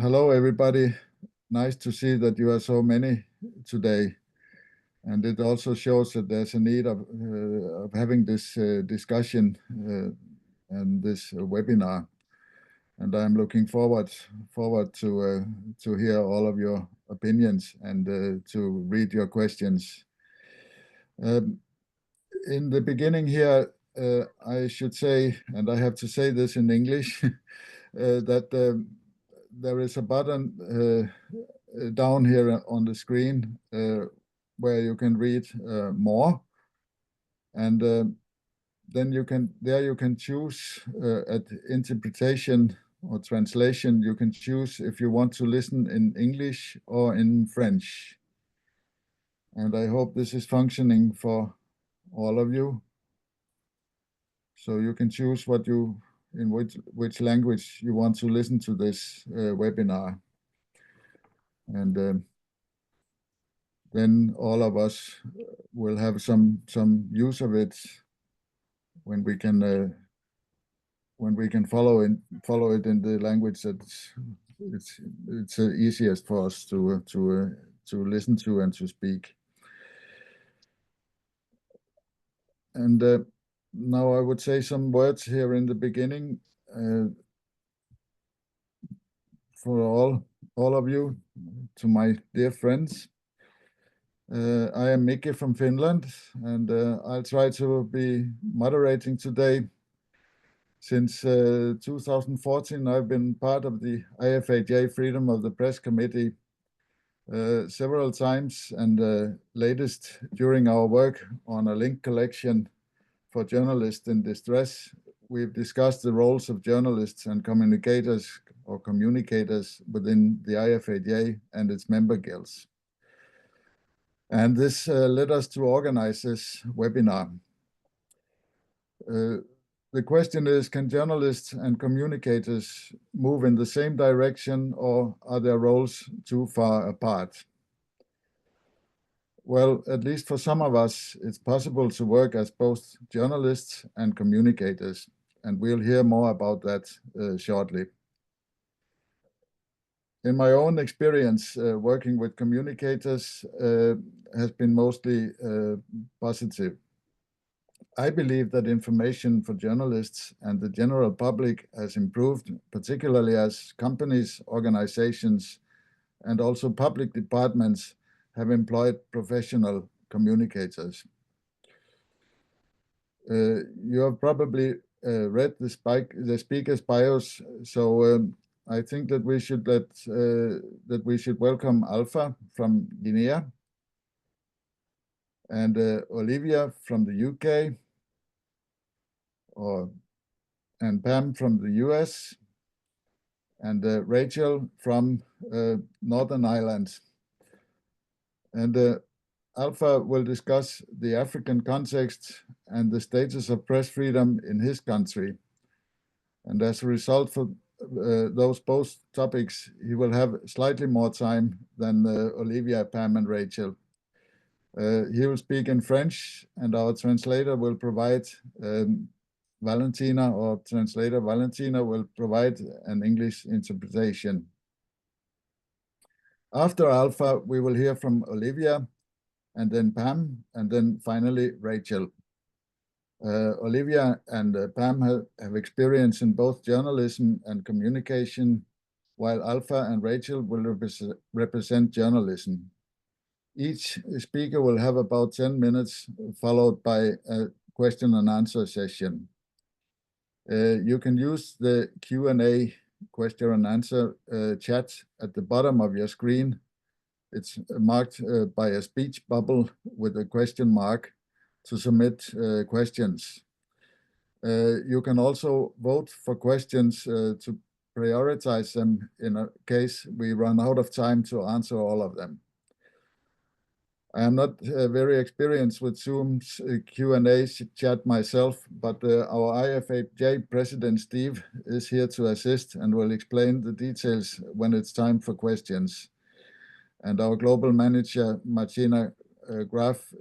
Hello, everybody. Nice to see that you are so many today. And it also shows that there's a need of having this discussion and this webinar. And I'm looking forward to hear all of your opinions and to read your questions. In the beginning here, I should say, and I have to say this in English, that there is a button down here on the screen where you can read more, and then you can choose at interpretation or translation. You can choose if you want to listen in English or in French, and I hope this is functioning for all of you. So you can choose in which language you want to listen to this webinar, and then all of us will have some use of it when we can follow it in the language that it's easiest for us to listen to and to speak. And now I would say some words here in the beginning for all of you, to my dear friends. I am Mickey from Finland, and I'll try to be moderating today. Since 2014, I've been part of the IFAJ Freedom of the Press Committee several times, and latest during our work on a link collection for journalists in distress. We've discussed the roles of journalists and communicators or communicators within the IFAJ and its member guilds. And this led us to organize this webinar. The question is, can journalists and communicators move in the same direction, or are their roles too far apart? Well, at least for some of us, it's possible to work as both journalists and communicators, and we'll hear more about that shortly. In my own experience, working with communicators has been mostly positive. I believe that information for journalists and the general public has improved, particularly as companies, organizations, and also public departments have employed professional communicators. You have probably read the speakers' bios, so I think that we should welcome Alpha from Guinea, and Olivia from the UK, and Pam from the US, and Rachel from Northern Ireland. And Alpha will discuss the African context and the status of press freedom in his country. And as a result for those both topics, he will have slightly more time than Olivia, Pam, and Rachel. He will speak in French, and our translator will provide Valentina will provide an English interpretation. After Alpha, we will hear from Olivia, and then Pam, and then finally Rachel. Olivia and Pam have experience in both journalism and communication, while Alpha and Rachel will represent journalism. Each speaker will have about 10 minutes, followed by a question and answer session. You can use the Q&A, question and answer chat at the bottom of your screen. It's marked by a speech bubble with a question mark to submit questions. You can also vote for questions to prioritize them in a case we run out of time to answer all of them. I am not very experienced with Zoom's Q&A chat myself, but our IFAJ President Steve is here to assist and will explain the details when it's time for questions. And our global manager, Martina Graf,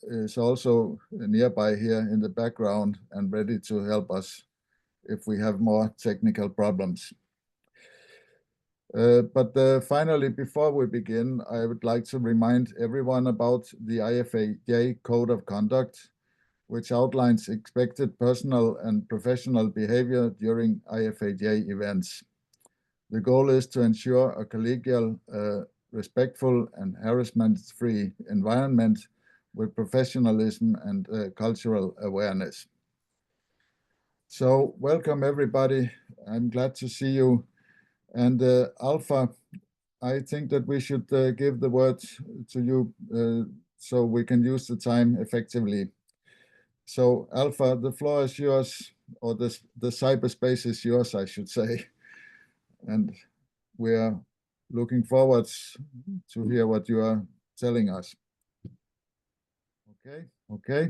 is also nearby here in the background and ready to help us if we have more technical problems. But finally, before we begin, I would like to remind everyone about the IFAJ Code of Conduct, which outlines expected personal and professional behavior during IFAJ events. The goal is to ensure a collegial, respectful, and harassment-free environment with professionalism and cultural awareness. So welcome, everybody. I'm glad to see you. And Alpha, I think that we should give the word to you so we can use the time effectively. So Alpha, the floor is yours, or the cyberspace is yours, I should say. And we are looking forward to hear what you are telling us. Okay.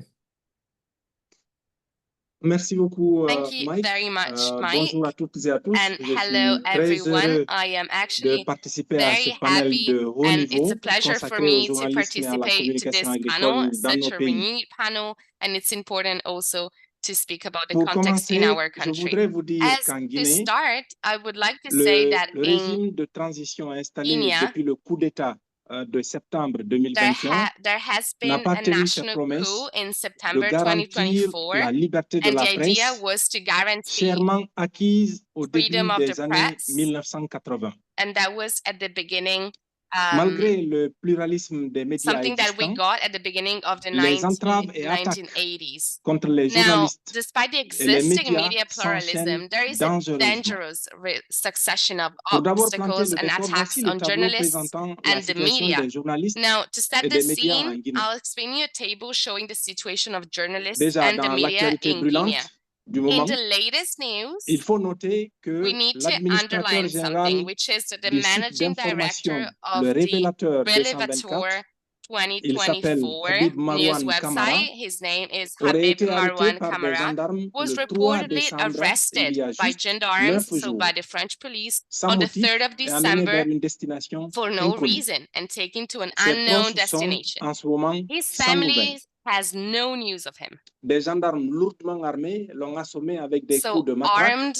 Merci beaucoup, Thank you Mike. very much, Mike. Bonjour à toutes et à tous. And Je hello, suis très everyone. heureux I am de actually participer à ce very panel happy, de haut and niveau it's a pleasure for consacré au me to journalisme et à la participate to communication this agricole panel, dans nos such a pays. renewed panel, and it's important also to speak about the Pour context in commencer, our je country. voudrais vous dire As qu'en to Guinée, start, I would like to say that le régime de transition installé Guinea, depuis le coup d'État de septembre 2021 there has n'a been pas a tenu sa national promesse coup in de September garantir 2024, la liberté de and la the idea presse was to guarantee chèrement acquise au freedom début of des the années press, 1980. and that was at the beginning. Malgré le pluralisme des médias Something that we existants, got at the beginning of the les entraves et attaques 1980s. contre les Now, journalistes despite the et les existing médias media s'enchaînent pluralism, there is a dangereusement. dangerous succession of Pour d'abord planter obstacles le and décor, attacks voici le on tableau journalists présentant la and the situation media. des journalistes Now, to set et the des médias en scene, Guinée. I'll explain you a table showing the situation of journalists Déjà, and the dans media l'actualité in Guinea. brûlante du moment, In the latest news, il faut noter we que need to l'administrateur underline something, général which is the du site managing director d'information, of le the révélateur 224, Relevator il s'appelle 2024 Habib news Marwan Kamara, website, his name is aurait Habib été arrêté Marwan par des Kamara, gendarmes was le 3 reportedly décembre, il arrested y a by juste gendarmes, 9 so jours, by the French police, sans on the motif 3rd of et amené vers December une destination for no inconnue. reason and taken to an Ses unknown proches sont destination. en ce moment His sans nouvelles. family has no news of him. Des gendarmes lourdement armés l'ont assommé avec des coups So de matraque armed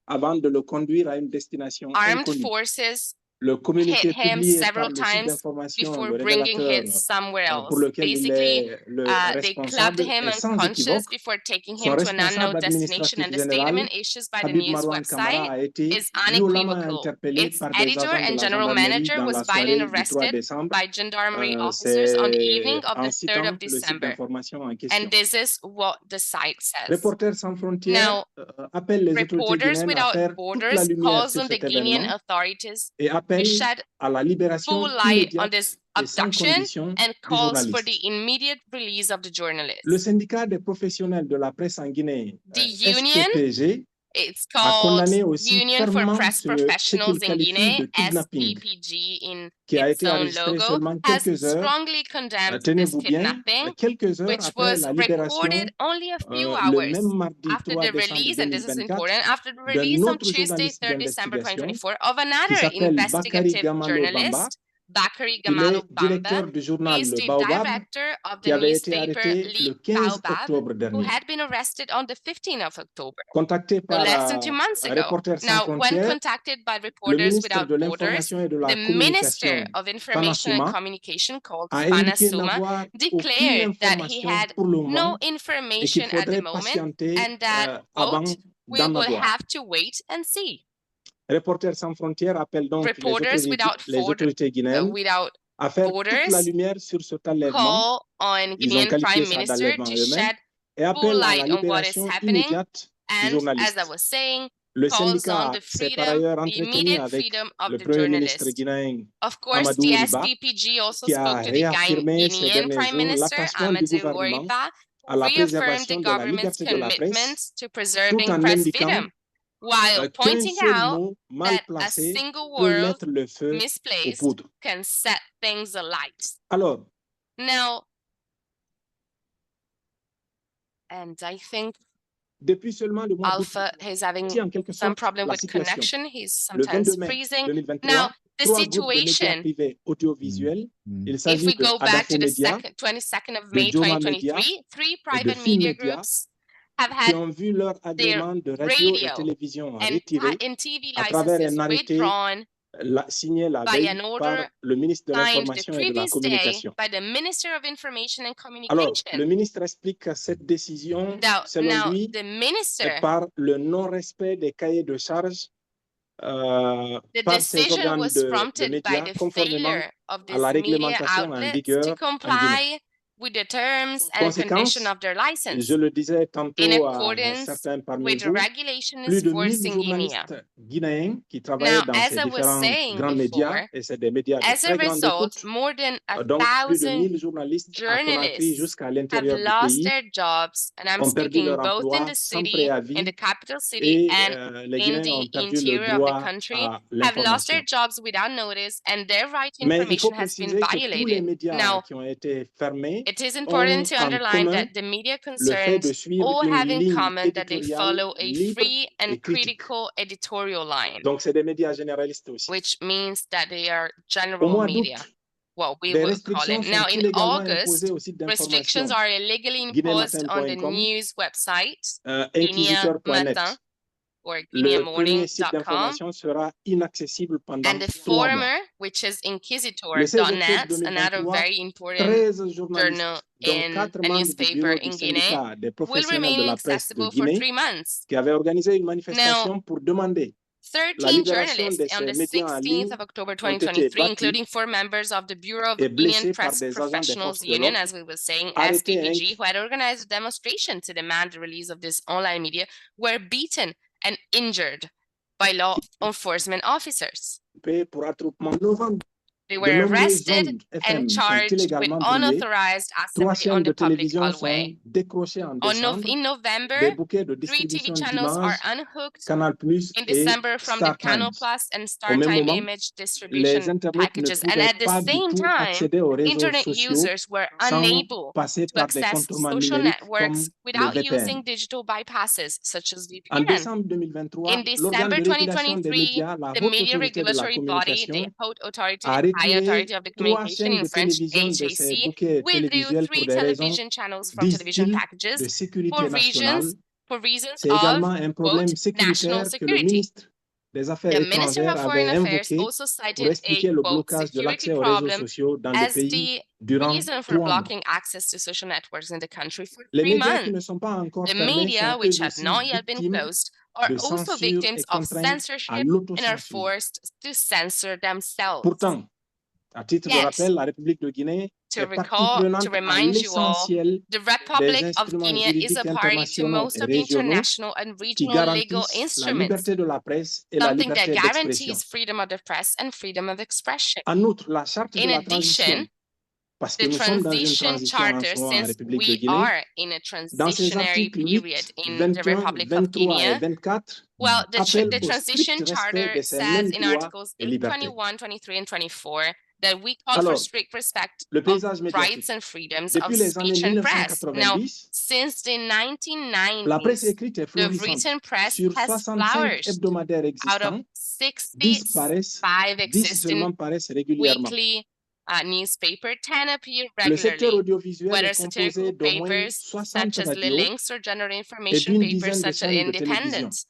avant de le conduire à une destination inconnue. forces Le communiqué hit him publié par several le site times d'information, before le bringing révélateur, him somewhere pour else. lequel il Basically, est le they clubbed responsable, him est sans unconscious équivoque. before taking Son him to an unknown responsable destination, administratif and the général, statement issued by the Habib news Marwan Kamara, website a été is violemment unequivocal. interpellé Its par des editor agents de and la general gendarmerie manager dans la was violently soirée du 3 arrested décembre. by gendarmerie officers on the evening C'est of en the 3rd citant of le site December. d'information en question. And this is what the site says. Reporters sans frontières Now, appelle les autorités Reporters guinéennes à faire Without toute la Borders lumière calls sur on the cet Guinean événement authorities et to appelle shed à la libération full light on immédiate this et sans abduction condition and du calls for the journaliste. immediate release of the Le journalist. syndicat des professionnels de la presse en Guinée, The union, SPPG, it's a called condamné aussi Union for fermement Press ce qu'il Professionals in qualifie Guinea, de kidnapping, SPPG in qui a its été own enregistré logo, seulement has quelques heures, strongly condemned this tenez-vous bien, kidnapping, quelques heures which après was la libération, recorded only a few le même hours mardi after 3 the décembre release, and this is 2024, important, after the d'un release on autre Tuesday, journaliste 3rd December d'investigation 2024, of qui another s'appelle Bakary investigative Gamalo Bamba. journalist, Bakary Il Gamalo est directeur Bamba. du journal He's Le the Baobab, director of qui the avait été newspaper arrêté le Le 15 Baobab, octobre who dernier. had been arrested on the 15th of October, Contacté so par less than 2 months ago. Reporters sans Now, when frontières, contacted by le Reporters ministre Without de Borders, l'Information et de la the Minister Communication, of Information and Fana Souma, Communication, called a Fana indiqué Souma, n'avoir aucune declared that he information had pour le no moment et qu'il information at the faudrait moment, patienter and that, avant quote, we d'en will avoir. have to wait and see. Reporters sans frontières appelle donc Reporters les autorités guinéennes without à faire toute la Borders lumière sur cet enlèvement. call on Ils ont Guinean qualifié Prime ça Minister d'enlèvement to eux-mêmes shed et full appellent à la light on what is libération happening, immédiate du and as journaliste. I was saying, Le calls on syndicat the s'est par freedom, ailleurs the entretenu immediate avec freedom of le the Premier ministre journalist. guinéen Of course, Amadou the Oriba, SPPG also qui a spoke to the réaffirmé ces Guinean derniers Prime jours Minister, l'attachement du Amadou gouvernement Oriba, à la reaffirmed préservation the de la government's liberté de la commitment presse, to tout preserving en press indiquant freedom, while qu'un pointing seul out mot mal that a placé single peut word mettre le feu aux misplaced poudres. can set things alight. Alors, Now, and I think depuis seulement le mois d'août, Alpha is having en quelque some sorte problem la with situation. connection. He's Le sometimes 22 mai freezing. 2023, Now, the 3 groupes de médias situation, privés audiovisuels, il if s'agit we de go back Adafo to the Media, 22nd of de May Joma Media 2023, 3 et de private Film media Media groups have qui had ont vu leur their agrément de radio et radio télévision and retiré TV à travers licenses un arrêté withdrawn signé la by veille an order par le ministre de signed the l'Information et de la previous day Communication. by the Minister of Information and Alors, le Communication. ministre explique cette décision, selon Now, lui, the minister, par le non-respect des cahiers de charges the par ces decision organes was de prompted by médias, the conformément failure of à these la media réglementation en outlets vigueur to en Guinée. comply with the terms and conditions of their license. Je le disais In tantôt à accordance certains parmi with the vous, regulations plus de 1000 forced in Guinea. journalistes guinéens qui travaillaient Now, dans as ces I was différents saying grands médias, before, et c'est des médias de as a très grande result, écoute, more than donc plus de 1,000 1000 journalistes à Conakry journalists jusqu'à have l'intérieur du lost pays their jobs, and I'm ont perdu speaking leur both in emploi the sans city, in préavis the capital city, et and les in Guinéens ont the perdu le interior of the droit country, à have lost their l'information. jobs without notice, and their right to Mais il faut information has been préciser que tous les violated. médias Now, qui ont été fermés it is ont important to en underline commun that the media le fait de concerned suivre all une have in ligne common that they éditoriale follow a libre free et and critique. critical editorial line, Donc, c'est des médias généralistes aussi. which means that they are Au general mois media, d'août, what we des will call restrictions it. Now, sont in illégalement August, imposées au site restrictions d'information are illegally imposed on the guinéamatin.com, news website, inquisiteur.net. Matin or Le premier site guineamorning.com, d'information sera inaccessible pendant and the 3 mois. former, which is Le 16 octobre inquisitor.net, another 2023, very important 13 journal journalistes, dont in 4 a membres du newspaper bureau du in Guinea, syndicat des will professionnels de remain la presse de inaccessible for Guinée, 3 months. qui avaient organisé une Now, manifestation pour demander la 13 libération journalists de on ces the médias en 16th ligne of October ont été 2023, battus including 4 members of the Bureau of et Guinean blessés par Press des agents des Professionals forces de Union, l'ordre, as we were saying, arrêtés SPPG, who had organized a demonstration to demand the release of this online media, were beaten and injured by law enforcement officers. pour attroupement novembre. They De were nombreuses arrested ondes and FM sont charged with illégalement brûlées. unauthorized 3 assembly on chaînes de the public télévision hallway. sont décrochées en décembre. In Des November, bouquets de 3 TV distribution channels are d'Images, unhooked. Canal Plus In et December, from the Star Canal Times. Plus and Au Star même Time moment, image les distribution internautes ne packages. And pouvaient at the pas du same tout time, accéder aux réseaux internet sociaux users were sans unable passer to par des access contournements social numériques networks comme le without VPN. using digital bypasses such as En VPN. décembre 2023, In l'organe December de régulation des 2023, médias, la the Haute media Autorité de la regulatory body, the Communication, Haute Autorité, a the High Authority retiré of the 3 Communication chaînes in de French, télévision de ces HAC, bouquets withdrew télévisuels 3 pour des raisons, television channels from television disent-ils, packages de sécurité nationale. for reasons C'est of, également un problème quote, national sécuritaire que le security. ministre des Affaires The Minister étrangères of Foreign avait Affairs invoqué also pour cited a, expliquer le quote, blocage de security l'accès aux réseaux problem sociaux dans le as pays the durant reason for 3 mois. blocking access to social networks in the country for Les 3 médias qui months. ne sont pas encore The fermés media, sont which eux have aussi not yet been victimes closed, are de also censure victims et of contraints à censorship and are l'autocensure. forced to censor themselves. Pourtant, à titre de Yet, rappel, la République de Guinée to est partie prenante à remind you all, l'essentiel the des Republic of instruments Guinea is juridiques a party to internationaux most et of the régionaux international and qui regional legal garantissent la instruments, liberté de la presse et la something that liberté d'expression. guarantees freedom of the press and freedom of expression. En outre, la charte de In la transition, addition, parce que the nous sommes dans une transition transition en charter, ce moment en since République de we Guinée, are in a dans ses transitionary articles period 8, in the 21, Republic of 23 et Guinea, 24, well, appelle the au transition strict respect charter de ces says mêmes in droits articles et 8, libertés. 21, 23, and 24 that we call for Alors, strict respect le of paysage médiatique. rights and freedoms Depuis of les années speech and press. Now, 1990, since the la presse 1990s, écrite est the florissante. written press Sur has 65 flourished. hebdomadaires Out of existants, 10 65 seulement existing paraissent régulièrement. weekly newspaper, 10 appear Le secteur regularly, audiovisuel whether est composé satirical d'au moins papers 60 such as radios Links or general et information d'une papers dizaine de such as chaînes de télévision. Independent.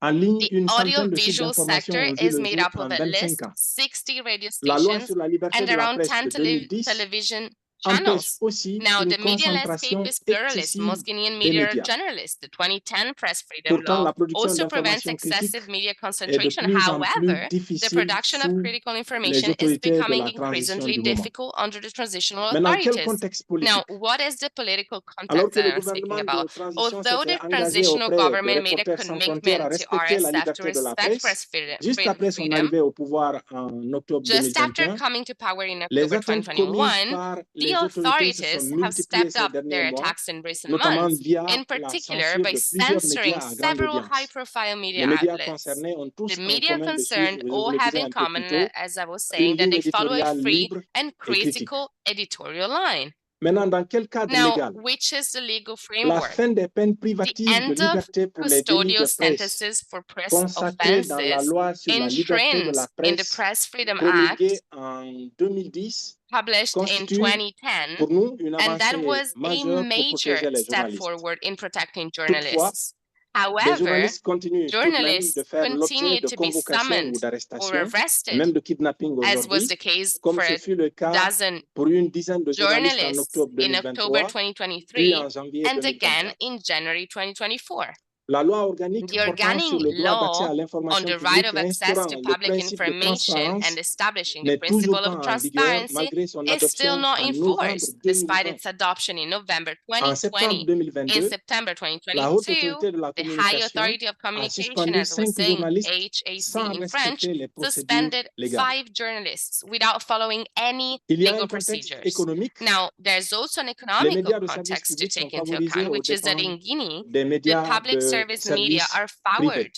En ligne, The une centaine de sites audiovisual d'information sector ont vu is le made jour up of en at 25 least ans. 60 radio La loi stations sur la liberté and de la around presse 10 de 2010 television empêche channels. aussi Now, une the media landscape concentration is pluralist. excessive Most Guinean des media are médias. generalist. The 2010 press freedom Pourtant, law la production also prevents d'informations critiques excessive media est de concentration. plus en plus However, the difficile production of sous critical les information is autorités de becoming la transition increasingly du moment. difficult under the transitional Maintenant, quel authorities. contexte Now, politique? what is the political Alors context que le that I'm speaking gouvernement about? de transition Although s'était the engagé transitional auprès de government made a Reporters sans frontières à commitment to respecter la RSF to liberté de la respect presse, press juste après son freedom, arrivée au pouvoir en octobre just after 2021, coming to power in les October atteintes commises 2021, par the les autorités se sont authorities have multipliées stepped ces up derniers their mois, attacks in recent notamment months, via in la particular censure by de plusieurs censoring médias à grande several audience. high-profile media Les médias outlets. concernés ont tous The en media commun de concerned suivre, je all vous le have disais in un peu plus common, tôt, as I was une saying, that ligne they follow a éditoriale free libre and et critique. critical editorial line. Maintenant, dans quel cadre Now, légal? which is the legal La framework? fin des peines The privatives de end of liberté pour les délits de custodial presse sentences for press consacrée dans la offenses loi sur la liberté de la enshrined in the presse Press Freedom promulguée Act en 2010 published in constitue 2010, pour nous une and that avancée was a majeure pour major protéger les step journalistes. forward in protecting Toutefois, journalists. Les However, journalistes continuent tout de même journalists de faire l'objet continue de to be convocations ou summoned or d'arrestations, et même arrested, de kidnapping as was aujourd'hui, the case comme for ce a fut le cas dozen pour une dizaine de journalistes en journalists octobre in October 2023, puis 2023 en janvier and again 2024. in January 2024. La loi organique The portant sur le organic droit d'accès law à on l'information the right publique of et access instaurant to le public principe de information transparence and establishing the n'est toujours principle pas of en vigueur transparency malgré son is still adoption not en novembre enforced despite 2020. its adoption in November En septembre 2020. In 2022, September la Haute 2022, Autorité de la the High Communication Authority of a Communication, suspendu as I was 5 saying, journalistes HAC sans in French, respecter les procédures suspended légales. 5 journalists without following any Il y a legal un contexte procedures. économique. Now, there's also an Les economical médias de service context to public sont take into favorisés account, aux which is that dépens in Guinea, des the médias public de service media service are privés. favored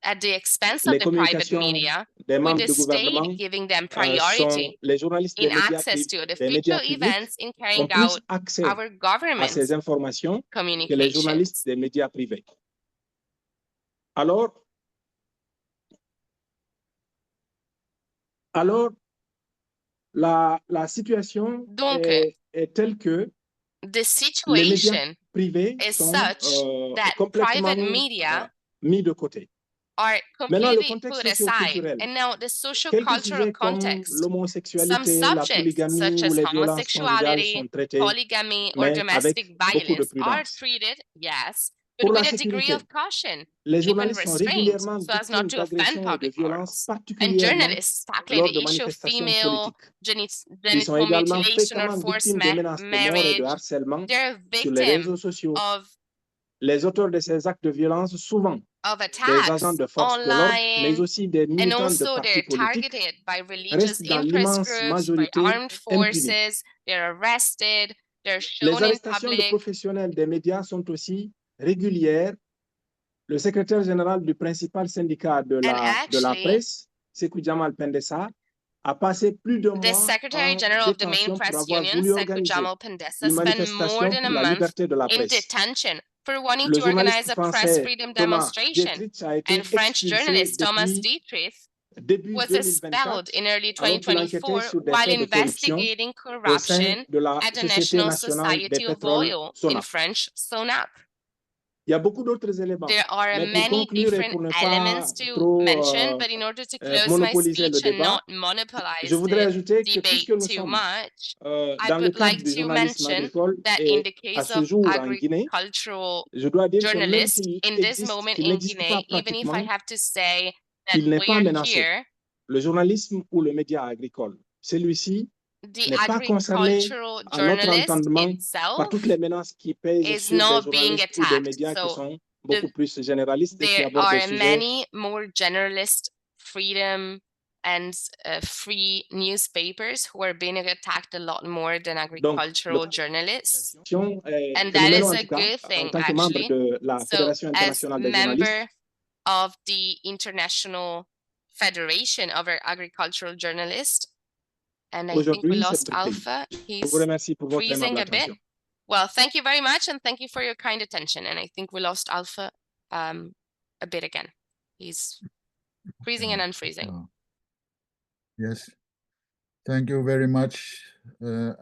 at the expense of Les the private communications media, des with membres the du state gouvernement giving them sont priority les journalistes in access to the des médias official publics events in ont carrying plus out accès our à ces government's informations que les journalistes communications. des médias privés. Alors, la situation Donc, est telle que the les médias situation privés is sont such that complètement private media mis de côté. are Maintenant, le completely contexte put aside. socioculturel. And now the social Quelques cultural sujets comme context, some l'homosexualité, la subjects polygamie such ou as les violences conjugales sont homosexuality, traités, polygamy, or mais domestic avec beaucoup de violence are prudence. treated, yes, Pour but la with a degree sécurité, of caution, les even journalistes sont restraint, régulièrement so as not victimes to offend d'agressions et de public violences, morals. And particulièrement journalists tackling lors the de issue of manifestations female politiques. Ils sont genital également mutilation or fréquemment forced victimes de menaces de mort et de marriage. harcèlement They're sur les réseaux victims sociaux. of Les auteurs de ces actes de violence, souvent des attacks agents de force de l'ordre, mais online, aussi des and militants de also partis they're politiques, targeted by religious restent dans impress l'immense groups, by majorité armed impunis. forces. They're arrested, they're Les shown in arrestations de public. professionnels des médias sont aussi régulières. Le secrétaire général du principal syndicat de la Actually, presse, Sekou Jamal Pendessa, a passé plus de the mois Secretary en General of the main détention pour press avoir union, voulu Sekou organiser Jamal Pendessa, une spent more manifestation than a pour la month liberté de la in presse. detention for wanting Le to organize journaliste a press français freedom Thomas demonstration. Dietrich a été And French expulsé journalist Thomas depuis Dietrich début was 2024 expelled in early alors qu'il enquêtait 2024 sur des while faits de corruption investigating au sein corruption de la at the Société National nationale des Society of pétroles Oil, in SONAP. French, SONAP. Il y a beaucoup d'autres éléments. There are Mais pour many conclure et different pour ne pas elements to trop mention, but in order to close my monopoliser le speech and débat, not je monopolize voudrais the ajouter que puisque debate nous too sommes much, I dans le would cadre like du to journalisme mention agricole that in et the à case ce of jour en Guinée, agricultural je dois dire que même journalists s'il in this existe, moment qu'il in n'existe pas Guinea, even if I pratiquement, have to say that il n'est we pas are menacé. here, Le journalisme ou le média agricole, celui-ci the n'est pas concerné agricultural à notre journalist entendement par itself toutes les menaces qui pèsent is sur des not being journalistes ou des attacked. médias qui So sont beaucoup plus généralistes et qui there abordent des are sujets many more generalist freedom and free newspapers who are being attacked a lot more than agricultural journalists. And that is a good thing, en tant que membre actually. de la So, Fédération as internationale des member journalistes, of the International Federation of Agricultural Journalists, and I think we aujourd'hui, c'est lost votre pays. Alpha. Je vous He's remercie pour votre freezing aimable a bit. attention. Well, thank you very much, and thank you for your kind attention. And I think we lost Alpha a bit again. He's freezing and unfreezing. Yes. Thank you very much,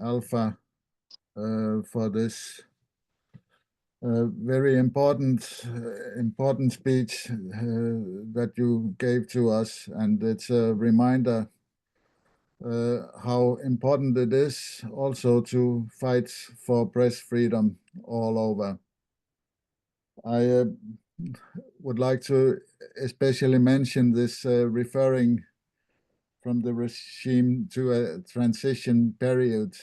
Alpha, for this very important speech that you gave to us, and it's a reminder how important it is also to fight for press freedom all over. I would like to especially mention this referring from the regime to a transition period,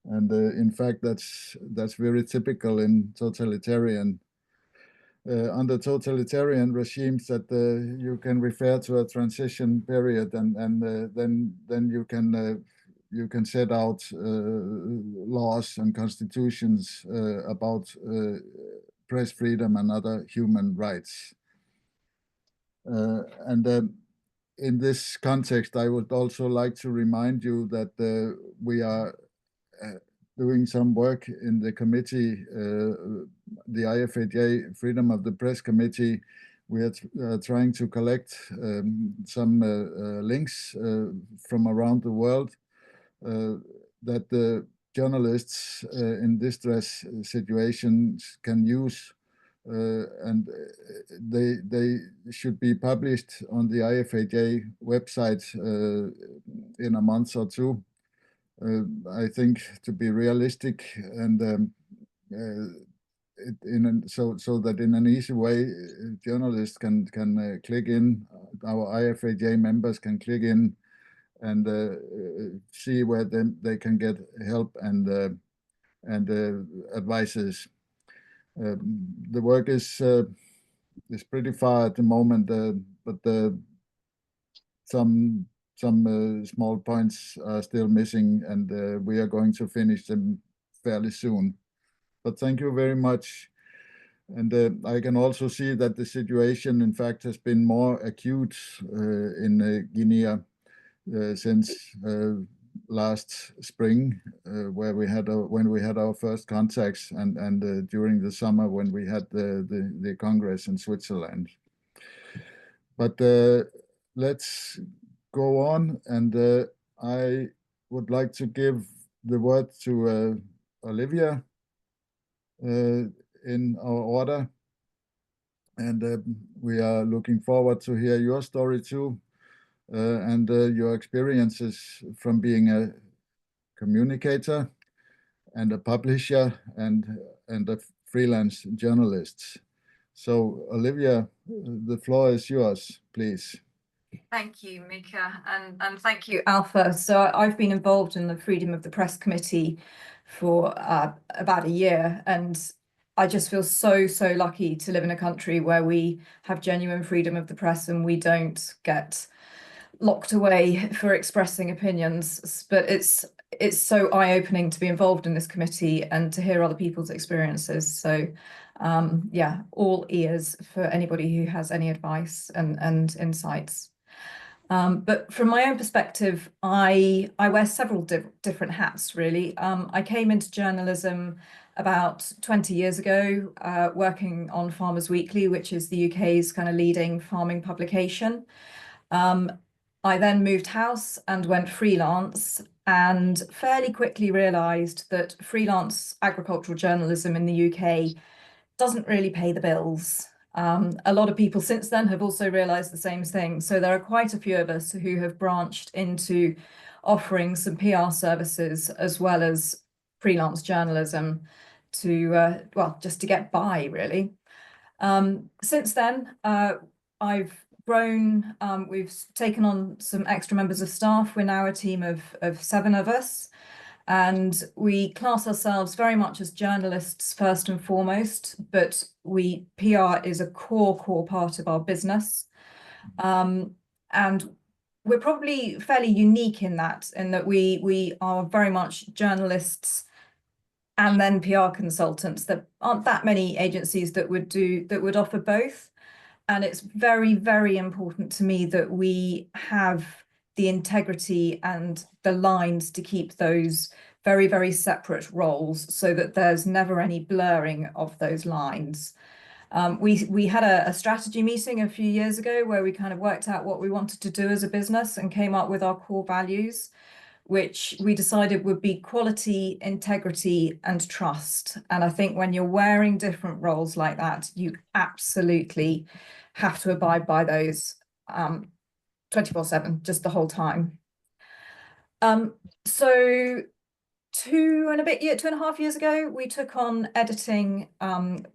and in fact that's very typical in totalitarian. Under totalitarian regimes, that you can refer to a transition period, and then you can set out laws and constitutions about press freedom and other human rights. And in this context, I would also like to remind you that we are doing some work in the committee, the IFAJ Freedom of the Press Committee. We are trying to collect some links from around the world that journalists in distress situations can use, and they should be published on the IFAJ website in a month or two. I think, to be realistic, and so that in an easy way, journalists can click in. Our IFAJ members can click in and see where they can get help and advices. The work is pretty far at the moment, but some small points are still missing, and we are going to finish them fairly soon. But thank you very much. And I can also see that the situation, in fact, has been more acute in Guinea since last spring, when we had our first contacts, and during the summer when we had the Congress in Switzerland. But let's go on, and I would like to give the word to Olivia in our order, and we are looking forward to hear your story too, and your experiences from being a communicator and a publisher and a freelance journalist. So Olivia, the floor is yours, please. Thank you, Mika, and thank you, Alpha. So I've been involved in the Freedom of the Press Committee for about a year, and I just feel so lucky to live in a country where we have genuine freedom of the press and we don't get locked away for expressing opinions. But it's so eye-opening to be involved in this committee and to hear other people's experiences. So yeah, all ears for anybody who has any advice and insights. But from my own perspective, I wear several different hats, really. I came into journalism about 20 years ago, working on Farmers Weekly, which is the UK's kind of leading farming publication. I then moved house and went freelance, and fairly quickly realised that freelance agricultural journalism in the UK doesn't really pay the bills. A lot of people since then have also realised the same thing. So there are quite a few of us who have branched into offering some PR services as well as freelance journalism to, well, just to get by, really. Since then, I've grown. We've taken on some extra members of staff. We're now a team of 7 of us. And we class ourselves very much as journalists first and foremost, but PR is a core part of our business. And we're probably fairly unique in that we are very much journalists and then PR consultants. There aren't that many agencies that would offer both. And it's very important to me that we have the integrity and the lines to keep those very separate roles, so that there's never any blurring of those lines. We had a strategy meeting a few years ago where we kind of worked out what we wanted to do as a business and came up with our core values, which we decided would be quality, integrity, and trust. And I think when you're wearing different roles like that, you absolutely have to abide by those 24/7, just the whole time. So 2.5 years ago, we took on editing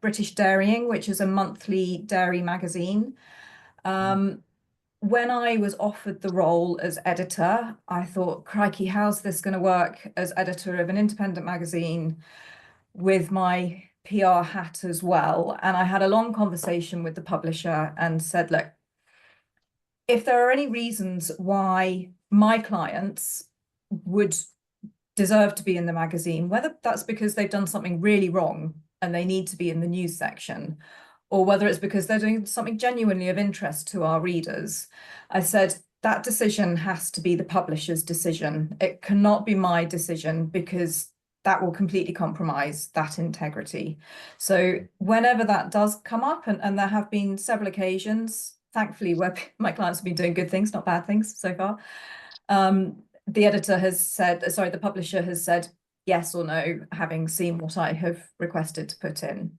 British Dairying, which is a monthly dairy magazine. When I was offered the role as editor, I thought, crikey, how's this going to work as editor of an independent magazine with my PR hat as well? And I had a long conversation with the publisher and said, look, if there are any reasons why my clients would deserve to be in the magazine, whether that's because they've done something really wrong and they need to be in the news section, or whether it's because they're doing something genuinely of interest to our readers, I said, that decision has to be the publisher's decision. It cannot be my decision, because that will completely compromise that integrity. So whenever that does come up, and there have been several occasions, thankfully, where my clients have been doing good things, not bad things so far, the editor has said, sorry, the publisher has said, yes or no, having seen what I have requested to put in.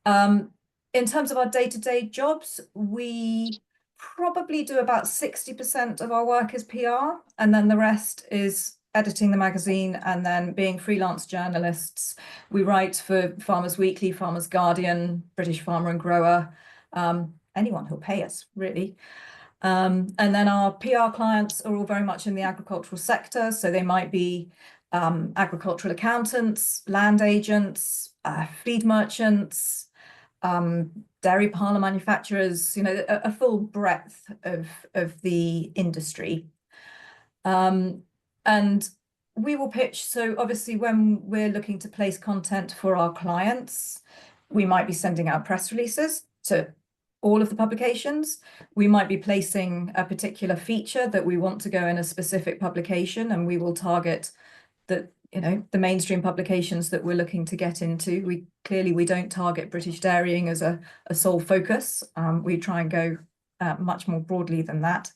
In terms of our day-to-day jobs, we probably do about 60% of our work is PR, and then the rest is editing the magazine and then being freelance journalists. We write for Farmers Weekly, Farmers Guardian, British Farmer and Grower, anyone who'll pay us, really. And then our PR clients are all very much in the agricultural sector, so they might be agricultural accountants, land agents, feed merchants, dairy parlour manufacturers, you know, a full breadth of the industry. And we will pitch, so obviously when we're looking to place content for our clients, we might be sending out press releases to all of the publications. We might be placing a particular feature that we want to go in a specific publication, and we will target the, you know, the mainstream publications that we're looking to get into. We don't target British dairying as a sole focus. We try and go much more broadly than that.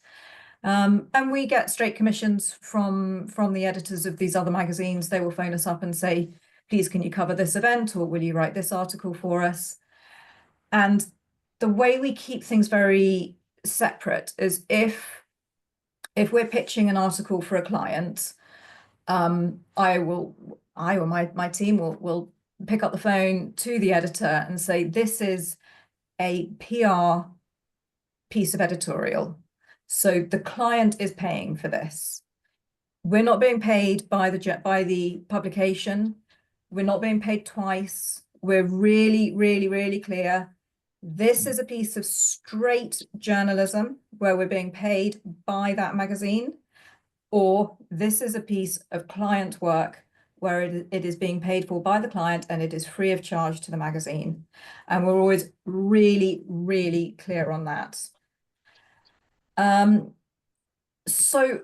And we get straight commissions from the editors of these other magazines. They will phone us up and say, please, can you cover this event, or will you write this article for us? And the way we keep things very separate is if we're pitching an article for a client, I or my team will pick up the phone to the editor and say, this is a PR piece of editorial. So the client is paying for this. We're not being paid by the publication. We're not being paid twice. We're really, really, really clear. This is a piece of straight journalism where we're being paid by that magazine, or this is a piece of client work where it is being paid for by the client and it is free of charge to the magazine. And we're always really, really clear on that. So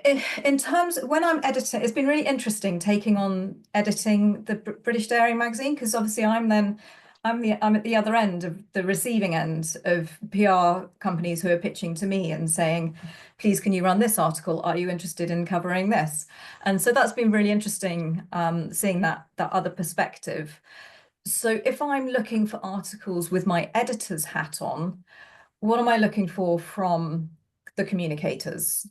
in terms, when I'm editing, it's been really interesting taking on editing the British Dairying magazine, because obviously I'm at the other end of the receiving end of PR companies who are pitching to me and saying, please, can you run this article? Are you interested in covering this? And so that's been really interesting, seeing that other perspective. So if I'm looking for articles with my editor's hat on, what am I looking for from the communicators?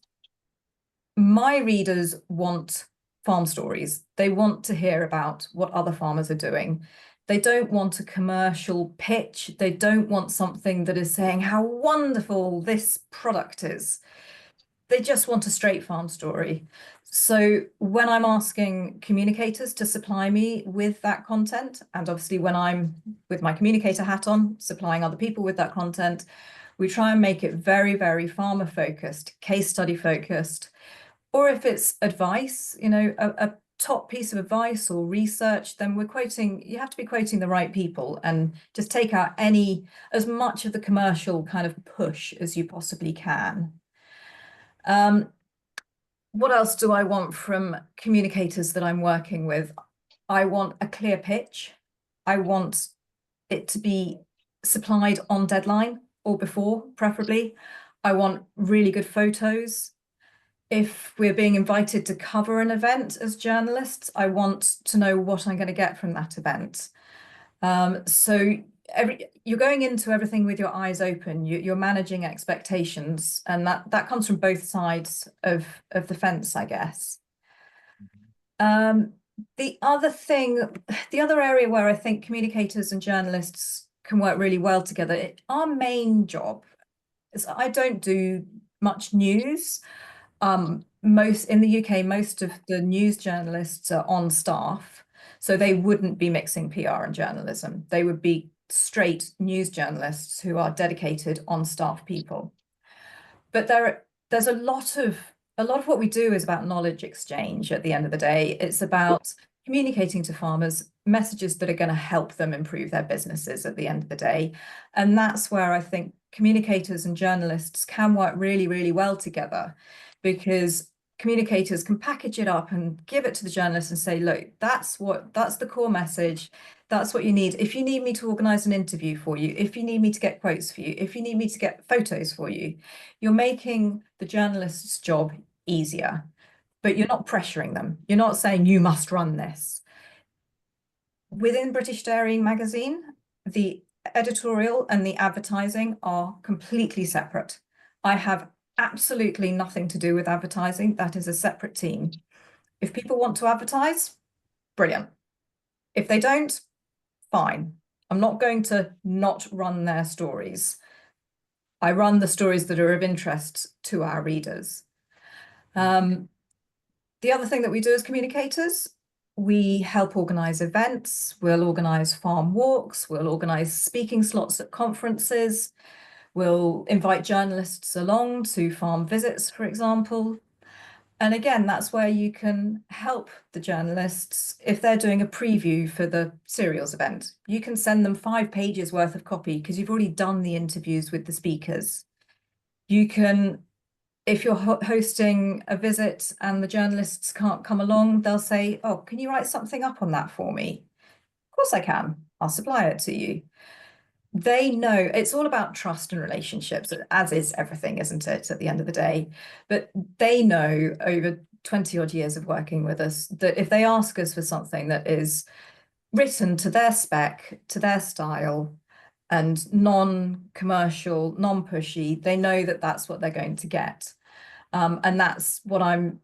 My readers want farm stories. They want to hear about what other farmers are doing. They don't want a commercial pitch. They don't want something that is saying how wonderful this product is. They just want a straight farm story. So when I'm asking communicators to supply me with that content, and obviously when I'm with my communicator hat on, supplying other people with that content, we try and make it very, very farmer focused, case study focused. Or if it's advice, you know, a top piece of advice or research, then you have to be quoting the right people and just take out as much of the commercial kind of push as you possibly can. What else do I want from communicators that I'm working with? I want a clear pitch. I want it to be supplied on deadline or before, preferably. I want really good photos. If we're being invited to cover an event as journalists, I want to know what I'm going to get from that event. So you're going into everything with your eyes open. You're managing expectations, and that comes from both sides of the fence, I guess. The other area where I think communicators and journalists can work really well together, our main job is I don't do much news. In the UK, most of the news journalists are on staff, so they wouldn't be mixing PR and journalism. They would be straight news journalists who are dedicated on staff people. But there's a lot of what we do is about knowledge exchange at the end of the day. It's about communicating to farmers messages that are going to help them improve their businesses at the end of the day. And that's where I think communicators and journalists can work really, really well together, because communicators can package it up and give it to the journalists and say, look, that's the core message. That's what you need. If you need me to organize an interview for you, if you need me to get quotes for you, if you need me to get photos for you, you're making the journalist's job easier, but you're not pressuring them. You're not saying you must run this. Within British Dairying magazine, the editorial and the advertising are completely separate. I have absolutely nothing to do with advertising. That is a separate team. If people want to advertise, brilliant. If they don't, fine. I'm not going to not run their stories. I run the stories that are of interest to our readers. The other thing that we do as communicators, we help organise events, we'll organise farm walks, we'll organise speaking slots at conferences, we'll invite journalists along to farm visits, for example. And again, that's where you can help the journalists if they're doing a preview for the cereals event. You can send them 5 pages worth of copy because you've already done the interviews with the speakers. You can, if you're hosting a visit and the journalists can't come along, they'll say, oh, can you write something up on that for me? Of course I can. I'll supply it to you. They know it's all about trust and relationships, as is everything, isn't it, at the end of the day? But they know over 20 odd years of working with us that if they ask us for something that is written to their spec, to their style, and non-commercial, non-pushy, they know that that's what they're going to get. And that's what I'm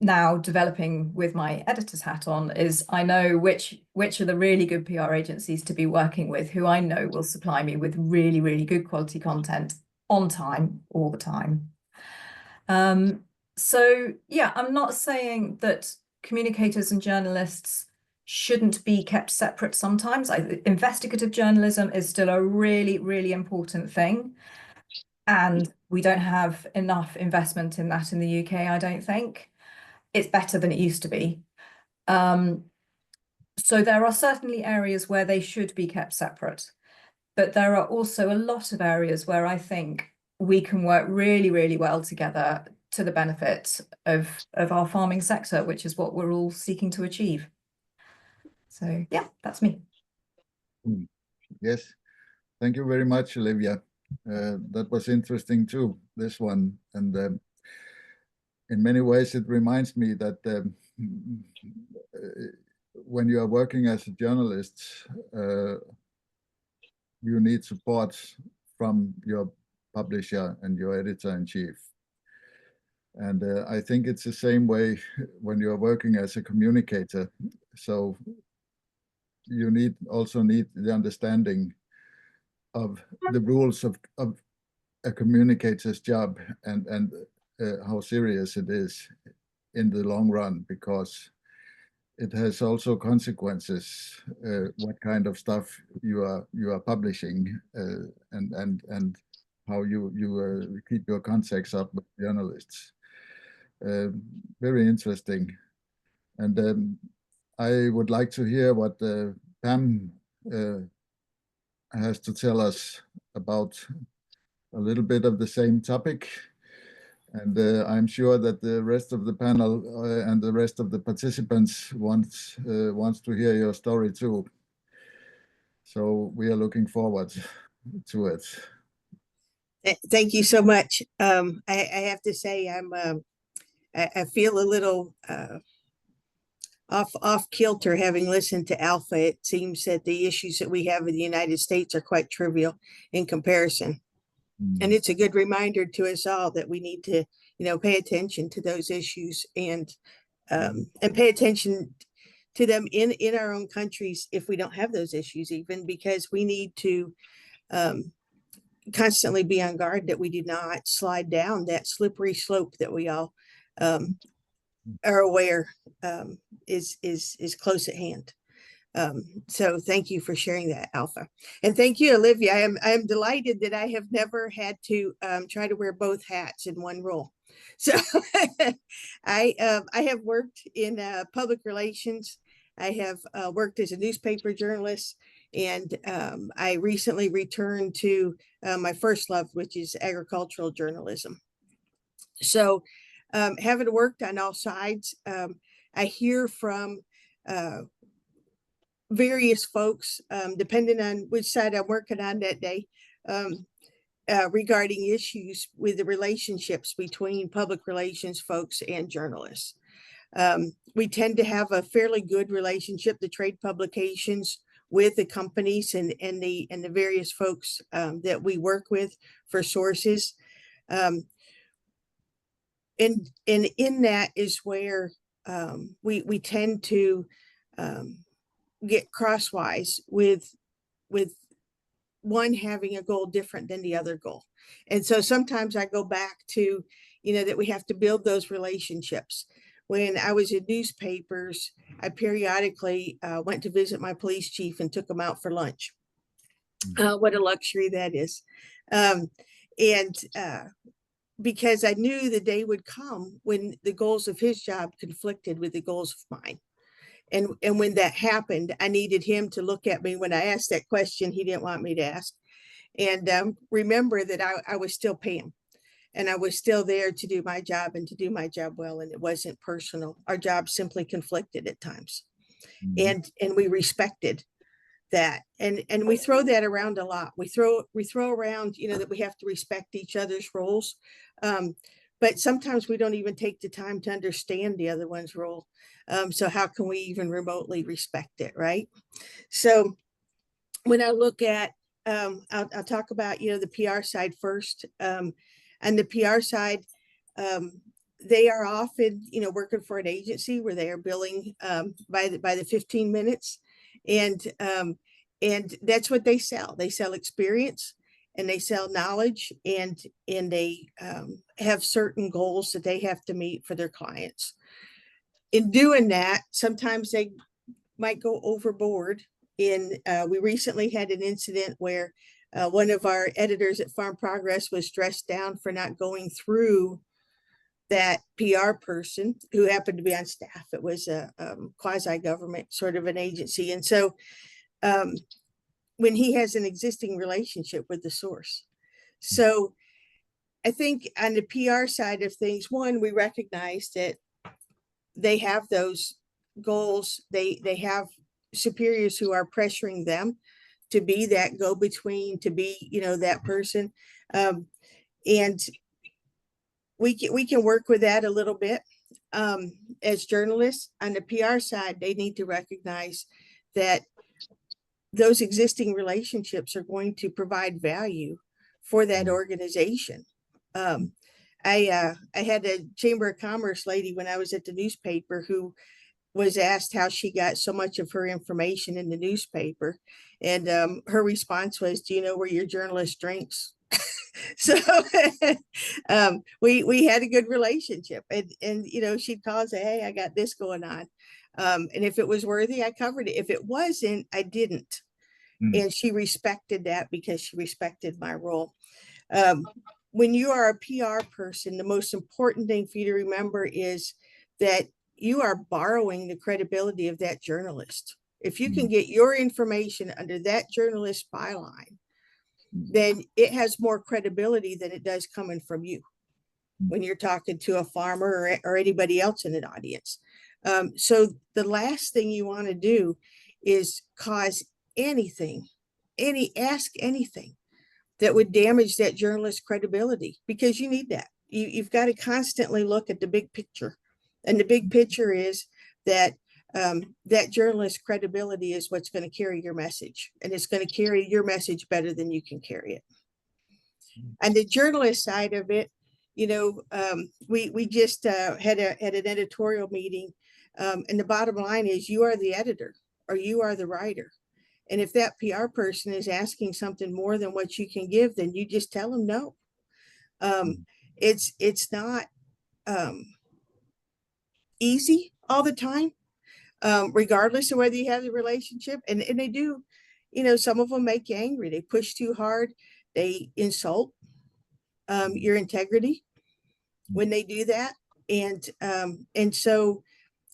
now developing with my editor's hat on, is I know which are the really good PR agencies to be working with, who I know will supply me with really, really good quality content on time, all the time. So yeah, I'm not saying that communicators and journalists shouldn't be kept separate sometimes. Investigative journalism is still a really, really important thing. And we don't have enough investment in that in the UK, I don't think. It's better than it used to be. So there are certainly areas where they should be kept separate, but there are also a lot of areas where I think we can work really, really well together to the benefit of our farming sector, which is what we're all seeking to achieve. So yeah, that's me. Yes, thank you very much, Olivia. That was interesting too, this one. And in many ways, it reminds me that when you are working as a journalist, you need support from your publisher and your editor-in-chief. And I think it's the same way when you're working as a communicator. So you also need the understanding of the rules of a communicator's job and how serious it is in the long run, because it has also consequences what kind of stuff you are publishing and how you keep your contacts up with journalists. Very interesting. And I would like to hear what Pam has to tell us about a little bit of the same topic. And I'm sure that the rest of the panel and the rest of the participants wants to hear your story too. So we are looking forward to it. Thank you so much. I have to say I feel a little off kilter having listened to Alpha. It seems that the issues that we have in the United States are quite trivial in comparison. And it's a good reminder to us all that we need to, pay attention to those issues and pay attention to them in our own countries if we don't have those issues, even because we need to constantly be on guard that we do not slide down that slippery slope that we all are aware is close at hand. So thank you for sharing that, Alpha. And thank you, Olivia. I am delighted that I have never had to try to wear both hats in one role. So I have worked in public relations. I have worked as a newspaper journalist, and I recently returned to my first love, which is agricultural journalism. So having worked on all sides, I hear from various folks, depending on which side I'm working on that day, regarding issues with the relationships between public relations folks and journalists. We tend to have a fairly good relationship, the trade publications, with the companies and the various folks that we work with for sources. And in that is where we tend to get crosswise with one having a goal different than the other goal. And so sometimes I go back to, that we have to build those relationships. When I was in newspapers, I periodically went to visit my police chief and took him out for lunch. What a luxury that is. Because I knew the day would come when the goals of his job conflicted with the goals of mine. And when that happened, I needed him to look at me when I asked that question he didn't want me to ask. And remember that I was still Pam. And I was still there to do my job and to do my job well. And it wasn't personal. Our jobs simply conflicted at times. And we respected that. And we throw that around a lot. We throw around, that we have to respect each other's roles. But sometimes we don't even take the time to understand the other one's role. So how can we even remotely respect it, right? So when I look at, I'll talk about, the PR side first. And the PR side, they are often, working for an agency where they are billing by the 15 minutes. And that's what they sell. They sell experience and they sell knowledge, and they have certain goals that they have to meet for their clients. In doing that, sometimes they might go overboard. We recently had an incident where one of our editors at Farm Progress was dressed down for not going through that PR person who happened to be on staff. It was a quasi-government sort of an agency. And so when he has an existing relationship with the source. So I think on the PR side of things, one, we recognize that they have those goals. They have superiors who are pressuring them to be that go-between, to be, that person. And we can work with that a little bit. As journalists on the PR side, they need to recognize that those existing relationships are going to provide value for that organization. I had a Chamber of Commerce lady when I was at the newspaper who was asked how she got so much of her information in the newspaper. And her response was, do you know where your journalist drinks? So we had a good relationship, and she'd call and say, hey, I got this going on. And if it was worthy, I covered it. If it wasn't, I didn't. And she respected that because she respected my role. When you are a PR person, the most important thing for you to remember is that you are borrowing the credibility of that journalist. If you can get your information under that journalist's byline, then it has more credibility than it does coming from you when you're talking to a farmer or anybody else in an audience. So the last thing you want to do is cause ask anything that would damage that journalist's credibility, because you need that. You've got to constantly look at the big picture. And the big picture is that that journalist's credibility is what's going to carry your message, and it's going to carry your message better than you can carry it. And the journalist side of it, we just had an editorial meeting, and the bottom line is you are the editor or you are the writer. And if that PR person is asking something more than what you can give, then you just tell them no. It's not easy all the time, regardless of whether you have the relationship. And they do, some of them make you angry. They push too hard. They insult your integrity when they do that. And so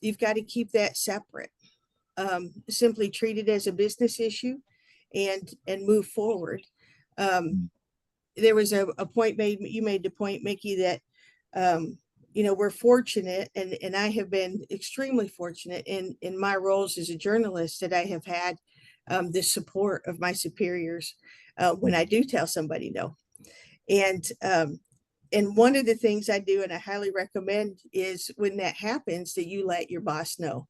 you've got to keep that separate. Simply treat it as a business issue and move forward. There was a point made, you made the point, Mickey, that we're fortunate, and I have been extremely fortunate in my roles as a journalist, that I have had the support of my superiors when I do tell somebody no. And one of the things I do, and I highly recommend, is when that happens, that you let your boss know.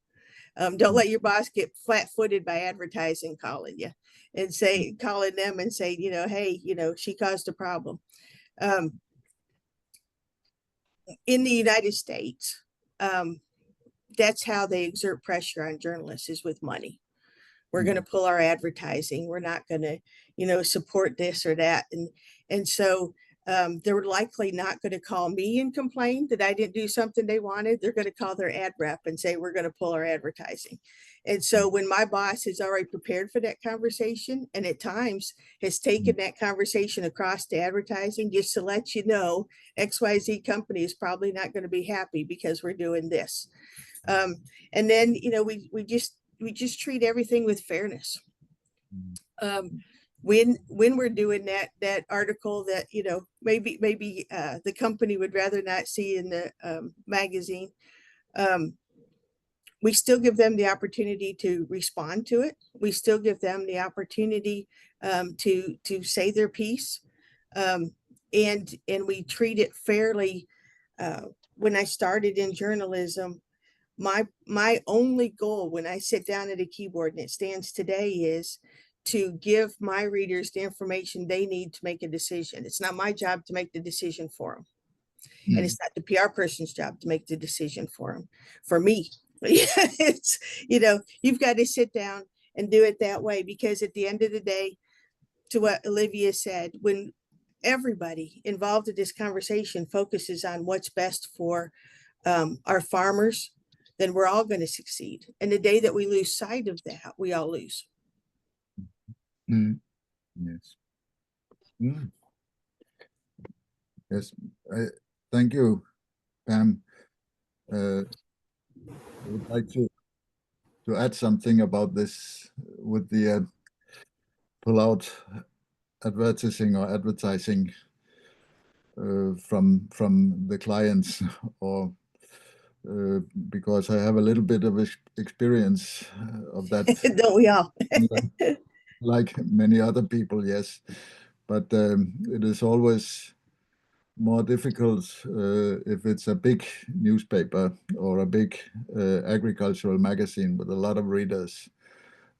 Don't let your boss get flat-footed by advertising calling you and calling them and say, hey, she caused a problem. In the United States, that's how they exert pressure on journalists, is with money. We're going to pull our advertising. We're not going to, support this or that. And so they're likely not going to call me and complain that I didn't do something they wanted. They're going to call their ad rep and say, we're going to pull our advertising. And so when my boss is already prepared for that conversation, and at times has taken that conversation across to advertising, just to let you know, XYZ company is probably not going to be happy because we're doing this. And then, we just treat everything with fairness. When we're doing that article that, maybe the company would rather not see in the magazine, we still give them the opportunity to respond to it. We still give them the opportunity to say their piece, and we treat it fairly. When I started in journalism, my only goal when I sit down at a keyboard, and it stands today, is to give my readers the information they need to make a decision. It's not my job to make the decision for them. And it's not the PR person's job to make the decision for them, for me. It's, you've got to sit down and do it that way, because at the end of the day, to what Olivia said, when everybody involved in this conversation focuses on what's best for our farmers, then we're all going to succeed. And the day that we lose sight of that, we all lose. Yes. Yes. Thank you, Pam. I would like to add something about this with the pull out advertising or advertising from the clients, or because I have a little bit of experience of that. Don't we all? Like many other people, yes. But it is always more difficult if it's a big newspaper or a big agricultural magazine with a lot of readers.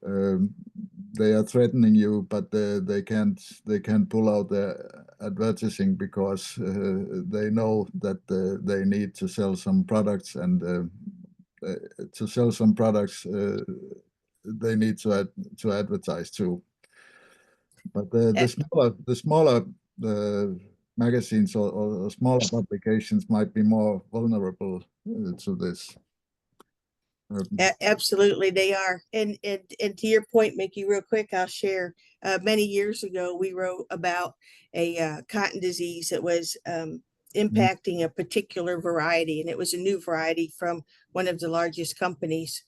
They are threatening you, but they can't pull out their advertising because they know that they need to sell some products, and to sell some products they need to advertise too. But the smaller magazines or smaller publications might be more vulnerable to this. Absolutely, they are. And to your point, Mickey, real quick, I'll share. Many years ago, we wrote about a cotton disease that was impacting a particular variety, and it was a new variety from one of the largest companies.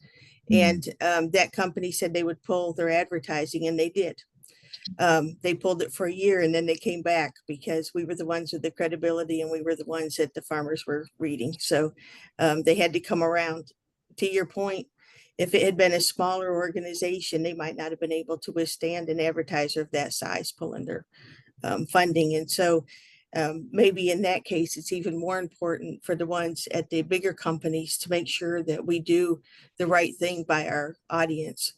And that company said they would pull their advertising, and they did. They pulled it for a year, and then they came back because we were the ones with the credibility, and we were the ones that the farmers were reading. So they had to come around. To your point, if it had been a smaller organization, they might not have been able to withstand an advertiser of that size pulling their funding. And so maybe in that case, it's even more important for the ones at the bigger companies to make sure that we do the right thing by our audience,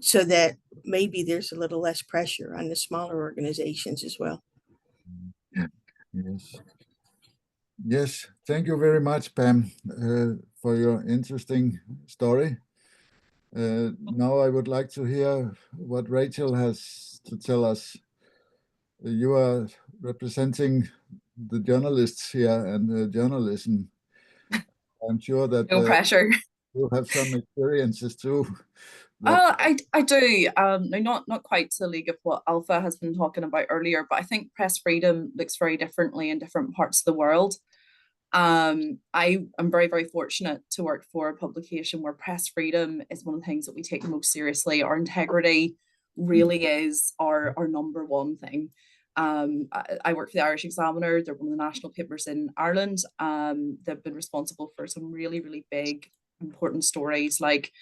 so that maybe there's a little less pressure on the smaller organizations as well. Yes. Yes, thank you very much, Pam, for your interesting story. Now I would like to hear what Rachel has to tell us. You are representing the journalists here and journalism. I'm sure that no pressure. You have some experiences too. I do. No, not quite to the league of what Alpha has been talking about earlier, but I think press freedom looks very differently in different parts of the world. I am very, very fortunate to work for a publication where press freedom is one of the things that we take most seriously. Our integrity really is our number one thing. I work for the Irish Examiner. They're one of the national papers in Ireland. They've been responsible for some really, really big, important stories like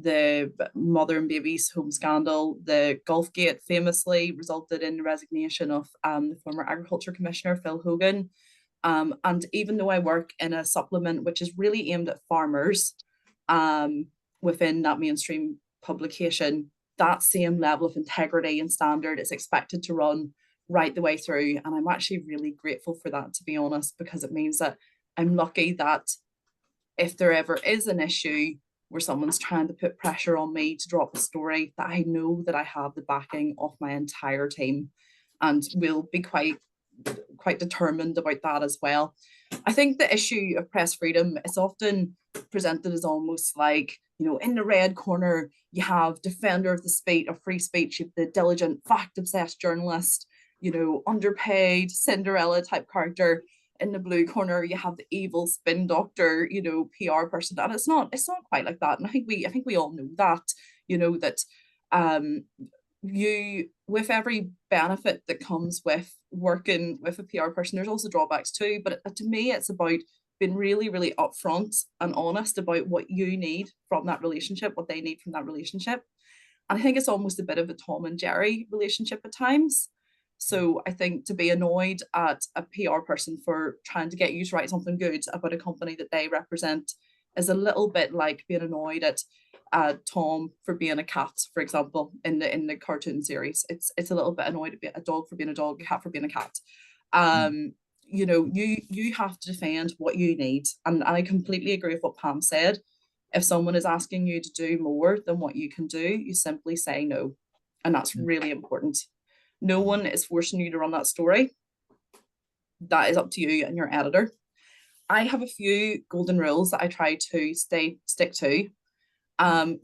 the mother and baby's home scandal, the Gulfgate famously resulted in the resignation of the former Agriculture Commissioner, Phil Hogan. And even though I work in a supplement which is really aimed at farmers within that mainstream publication, that same level of integrity and standard is expected to run right the way through. And I'm actually really grateful for that, to be honest, because it means that I'm lucky that if there ever is an issue where someone's trying to put pressure on me to drop a story, that I know that I have the backing of my entire team and will be quite determined about that as well. I think the issue of press freedom is often presented as almost like, you know, in the red corner, you have defender of the speech of free speech, you have the diligent, fact-obsessed journalist, you know, underpaid Cinderella type character. In the blue corner, you have the evil spin doctor, you know, PR person. And it's not quite like that. And I think we all know that, you know, that you, with every benefit that comes with working with a PR person, there's also drawbacks too. But to me, it's about being really, really upfront and honest about what you need from that relationship, what they need from that relationship. And I think it's almost a bit of a Tom and Jerry relationship at times. So I think to be annoyed at a PR person for trying to get you to write something good about a company that they represent is a little bit like being annoyed at Tom for being a cat, for example, in the cartoon series. It's a little bit annoyed at a dog for being a dog, a cat for being a cat. You know, you have to defend what you need. And I completely agree with what Pam said. If someone is asking you to do more than what you can do, you simply say no. And that's really important. No one is forcing you to run that story. That is up to you and your editor. I have a few golden rules that I try to stick to.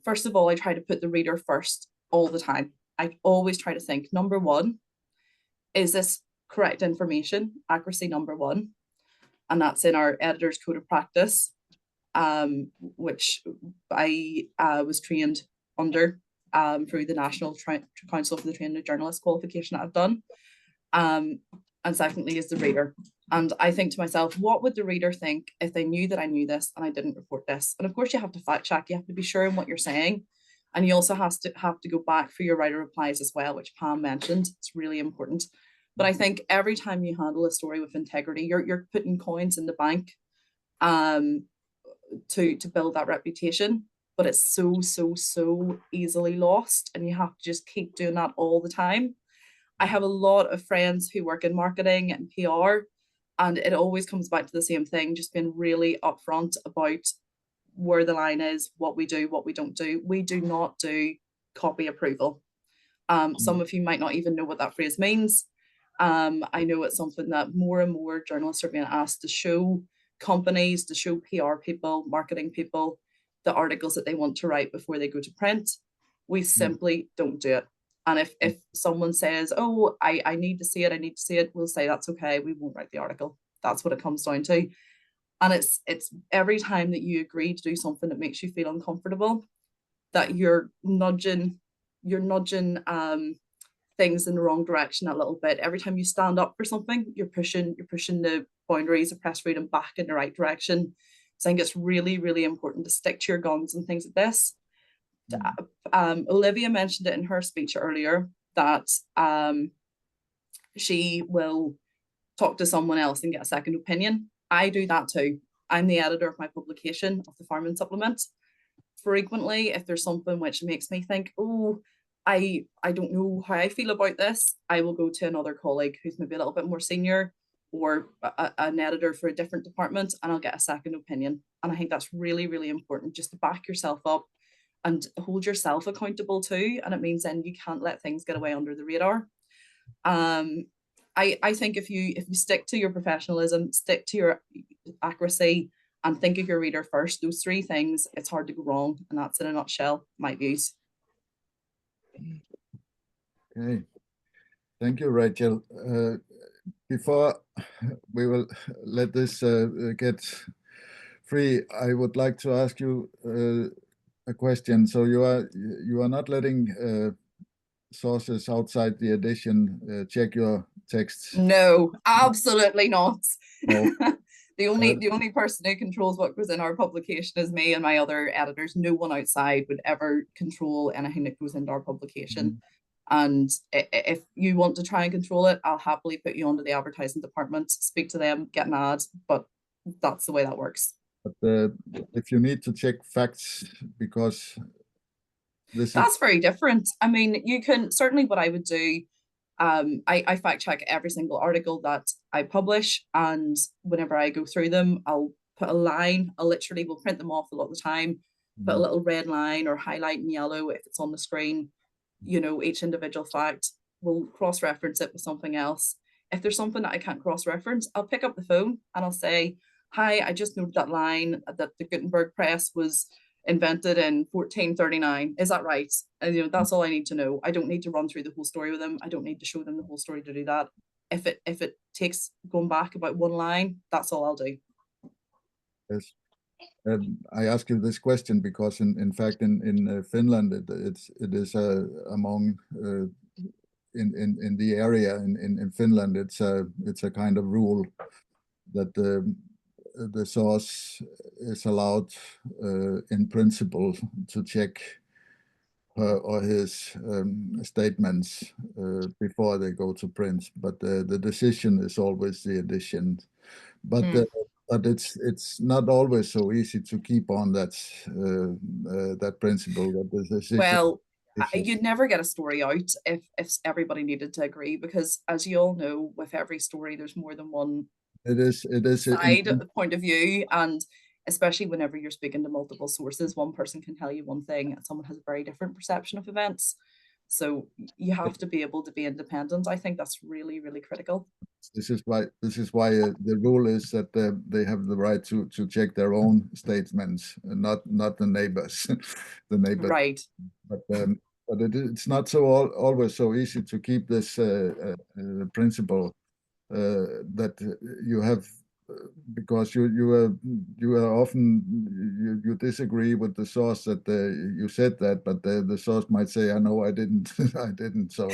First of all, I try to put the reader first all the time. I always try to think, number one, is this correct information? Accuracy number one. And that's in our editor's code of practice, which I was trained under through the National Council for the Training of Journalists qualification that I've done. And secondly is the reader. And I think to myself, what would the reader think if they knew that I knew this and I didn't report this? And of course you have to fact check, you have to be sure in what you're saying. And you also have to go back for your writer replies as well, which Pam mentioned. It's really important. But I think every time you handle a story with integrity, you're putting coins in the bank to build that reputation. But it's so easily lost. And you have to just keep doing that all the time. I have a lot of friends who work in marketing and PR, and it always comes back to the same thing, just being really upfront about where the line is, what we do, what we don't do. We do not do copy approval. Some of you might not even know what that phrase means. I know it's something that more and more journalists are being asked to show companies, to show PR people, marketing people, the articles that they want to write before they go to print. We simply don't do it. And if someone says, oh, I need to see it, we'll say that's okay, we won't write the article. That's what it comes down to. And it's every time that you agree to do something that makes you feel uncomfortable, that you're nudging things in the wrong direction a little bit. Every time you stand up for something, you're pushing the boundaries of press freedom back in the right direction. So I think it's really, really important to stick to your guns and things like this. Olivia mentioned it in her speech earlier that she will talk to someone else and get a second opinion. I do that too. I'm the editor of my publication of the Farming Supplement. Frequently, if there's something which makes me think, oh, I don't know how I feel about this, I will go to another colleague who's maybe a little bit more senior or an editor for a different department, and I'll get a second opinion. And I think that's really, really important, just to back yourself up and hold yourself accountable too. And it means then you can't let things get away under the radar. I think if you stick to your professionalism, stick to your accuracy, and think of your reader first, those three things, it's hard to go wrong. And that's in a nutshell my views. Okay, thank you, Rachel. Before we will let this get free, I would like to ask you a question. So you are not letting sources outside the edition check your texts? No, absolutely not. No. The only person who controls what goes in our publication is me and my other editors. No one outside would ever control anything that goes into our publication. And if you want to try and control it, I'll happily put you onto the advertising department, speak to them, get an ad, but that's the way that works. But if you need to check facts, because that's very different. I mean, you can certainly, what I would do, I fact check every single article that I publish, and whenever I go through them, I'll put a line. I literally will print them off a lot of the time, put a little red line or highlight in yellow if it's on the screen. You know, each individual fact, we'll cross-reference it with something else. If there's something that I can't cross-reference, I'll pick up the phone and I'll say, hi, I just noted that line that the Gutenberg press was invented in 1439. Is that right? And you know, that's all I need to know. I don't need to run through the whole story with them. I don't need to show them the whole story to do that. If it takes going back about one line, that's all I'll do. Yes. I ask you this question because in fact in Finland it is among in the area in Finland it's a kind of rule that the source is allowed in principle to check her or his statements before they go to print, but the decision is always the edition. But but it's not always so easy to keep on that that principle. That the decision. Well, you'd never get a story out if everybody needed to agree, because as you all know, with every story, there's more than one. It is side point of view, and especially whenever you're speaking to multiple sources, one person can tell you one thing, and someone has a very different perception of events. So you have to be able to be independent. I think that's really, really critical. This is why the rule is that they have the right to check their own statements, and not the neighbors. The neighbors. Right. But it's not always so easy to keep this principle that you have. Because you are often you disagree with the source that you said that, but the source might say, "I know I didn't, I didn't." So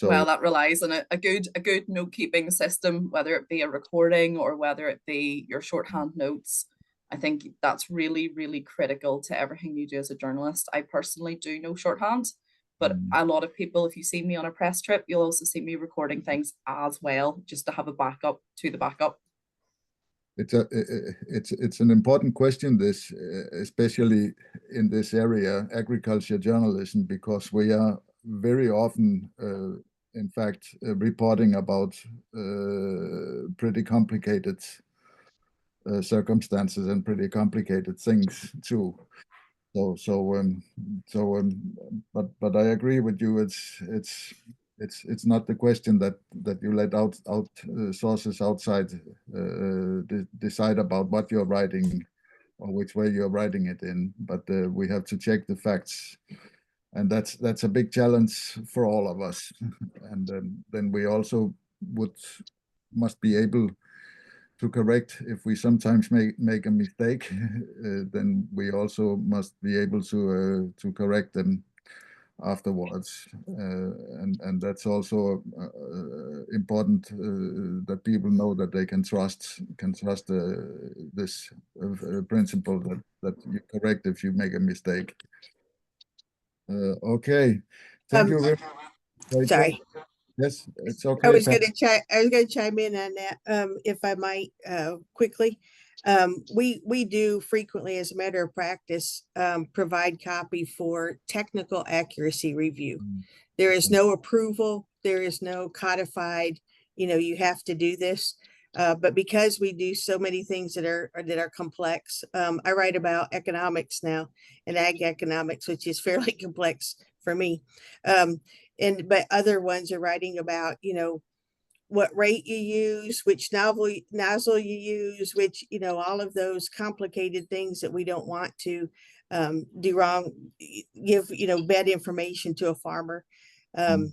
well, that relies on a good note keeping system, whether it be a recording or whether it be your shorthand notes. I think that's really, really critical to everything you do as a journalist. I personally do know shorthand, but a lot of people, if you see me on a press trip, you'll also see me recording things as well, just to have a backup to the backup. It's an important question, this, especially in this area, agriculture journalism, because we are very often, in fact, reporting about pretty complicated circumstances and pretty complicated things too. But I agree with you. It's not the question that you let out sources outside decide about what you're writing or which way you're writing it in. But we have to check the facts, and that's a big challenge for all of us. And then we also must be able to correct if we sometimes make a mistake. Then we also must be able to correct them afterwards, and that's also important that people know that they can trust this principle that you correct if you make a mistake. Okay, thank you very much. Sorry. Yes, it's okay. I was going to chime in on that, if I might, quickly. We do frequently, as a matter of practice, provide copy for technical accuracy review. There is no approval. There is no codified, you have to do this. But because we do so many things that are complex, I write about economics now, and ag economics, which is fairly complex for me. But other ones are writing about, what rate you use, which nozzle you use, which, all of those complicated things that we don't want to do wrong, give, bad information to a farmer. And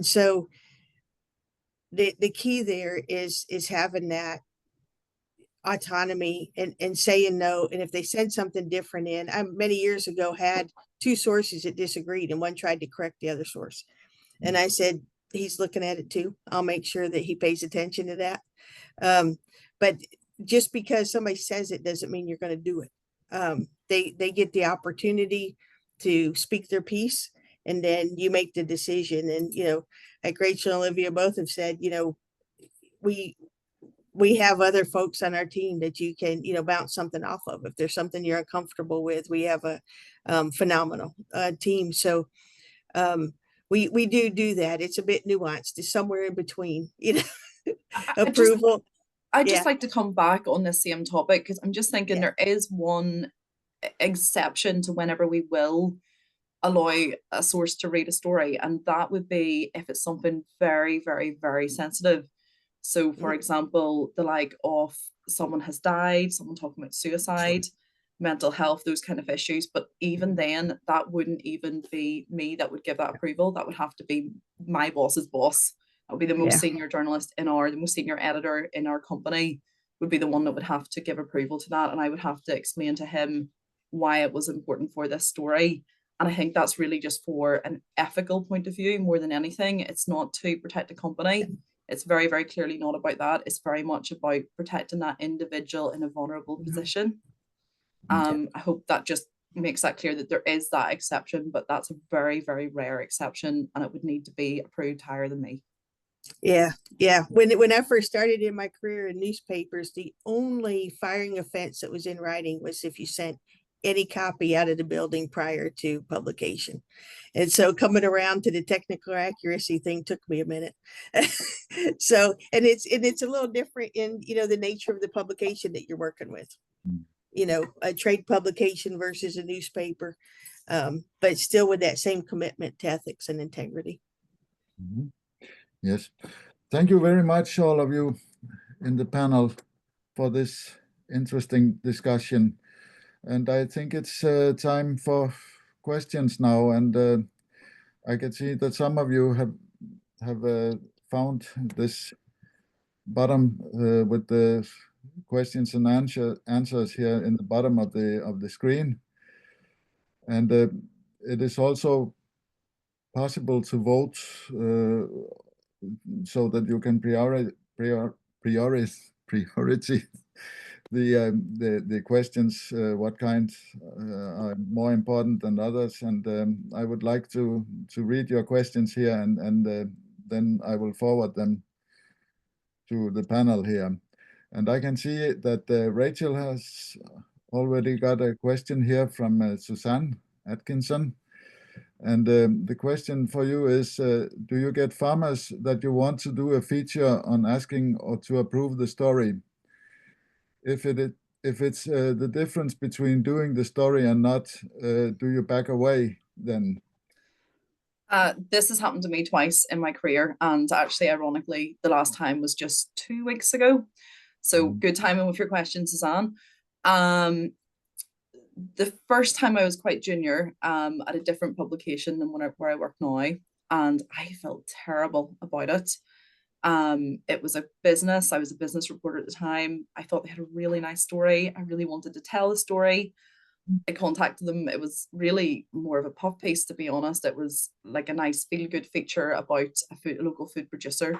so the key there is having that autonomy and saying no. And if they send something different in, I many years ago had two sources that disagreed, and one tried to correct the other source. And I said, he's looking at it too. I'll make sure that he pays attention to that. But just because somebody says it doesn't mean you're going to do it. They get the opportunity to speak their piece, and then you make the decision. And, you know, like Rachel and Olivia both have said, you know, we have other folks on our team that you can, you know, bounce something off of. If there's something you're uncomfortable with, we have a phenomenal team. So we do that. It's a bit nuanced. It's somewhere in between, you know, approval. I'd just like to come back on the same topic, because I'm just thinking there is one exception to whenever we will allow a source to read a story, and that would be if it's something very, very, very sensitive. So, for example, the like of someone has died, someone talking about suicide, mental health, those kind of issues. But even then, that wouldn't even be me that would give that approval. That would have to be my boss's boss. That would be the most senior journalist the most senior editor in our company would be the one that would have to give approval to that. And I would have to explain to him why it was important for this story. And I think that's really just for an ethical point of view more than anything. It's not to protect the company. It's very, very clearly not about that. It's very much about protecting that individual in a vulnerable position. I hope that just makes that clear that there is that exception, but that's a very, very rare exception, and it would need to be approved higher than me. Yeah. When I first started in my career in newspapers, the only firing offense that was in writing was if you sent any copy out of the building prior to publication. And so coming around to the technical accuracy thing took me a minute. So, and it's a little different in, you know, the nature of the publication that you're working with, you know, a trade publication versus a newspaper, but still with that same commitment to ethics and integrity. Yes. Thank you very much, all of you in the panel, for this interesting discussion. And I think it's time for questions now. And I can see that some of you have found this bottom with the questions and answers here in the bottom of the screen. And it is also possible to vote so that you can priority the questions, what kind are more important than others. And I would like to read your questions here, and then I will forward them to the panel here. And I can see that Rachel has already got a question here from Suzanne Atkinson. And the question for you is, do you get farmers that you want to do a feature on asking or to approve the story? If it's the difference between doing the story and not, do you back away then? This has happened to me twice in my career, and actually, ironically, the last time was just 2 weeks ago. So good timing with your question, Suzanne. The first time I was quite junior at a different publication than where I work now, and I felt terrible about it. It was a business. I was a business reporter at the time. I thought they had a really nice story. I really wanted to tell the story. I contacted them. It was really more of a puff piece, to be honest. It was like a nice feel-good feature about a local food producer.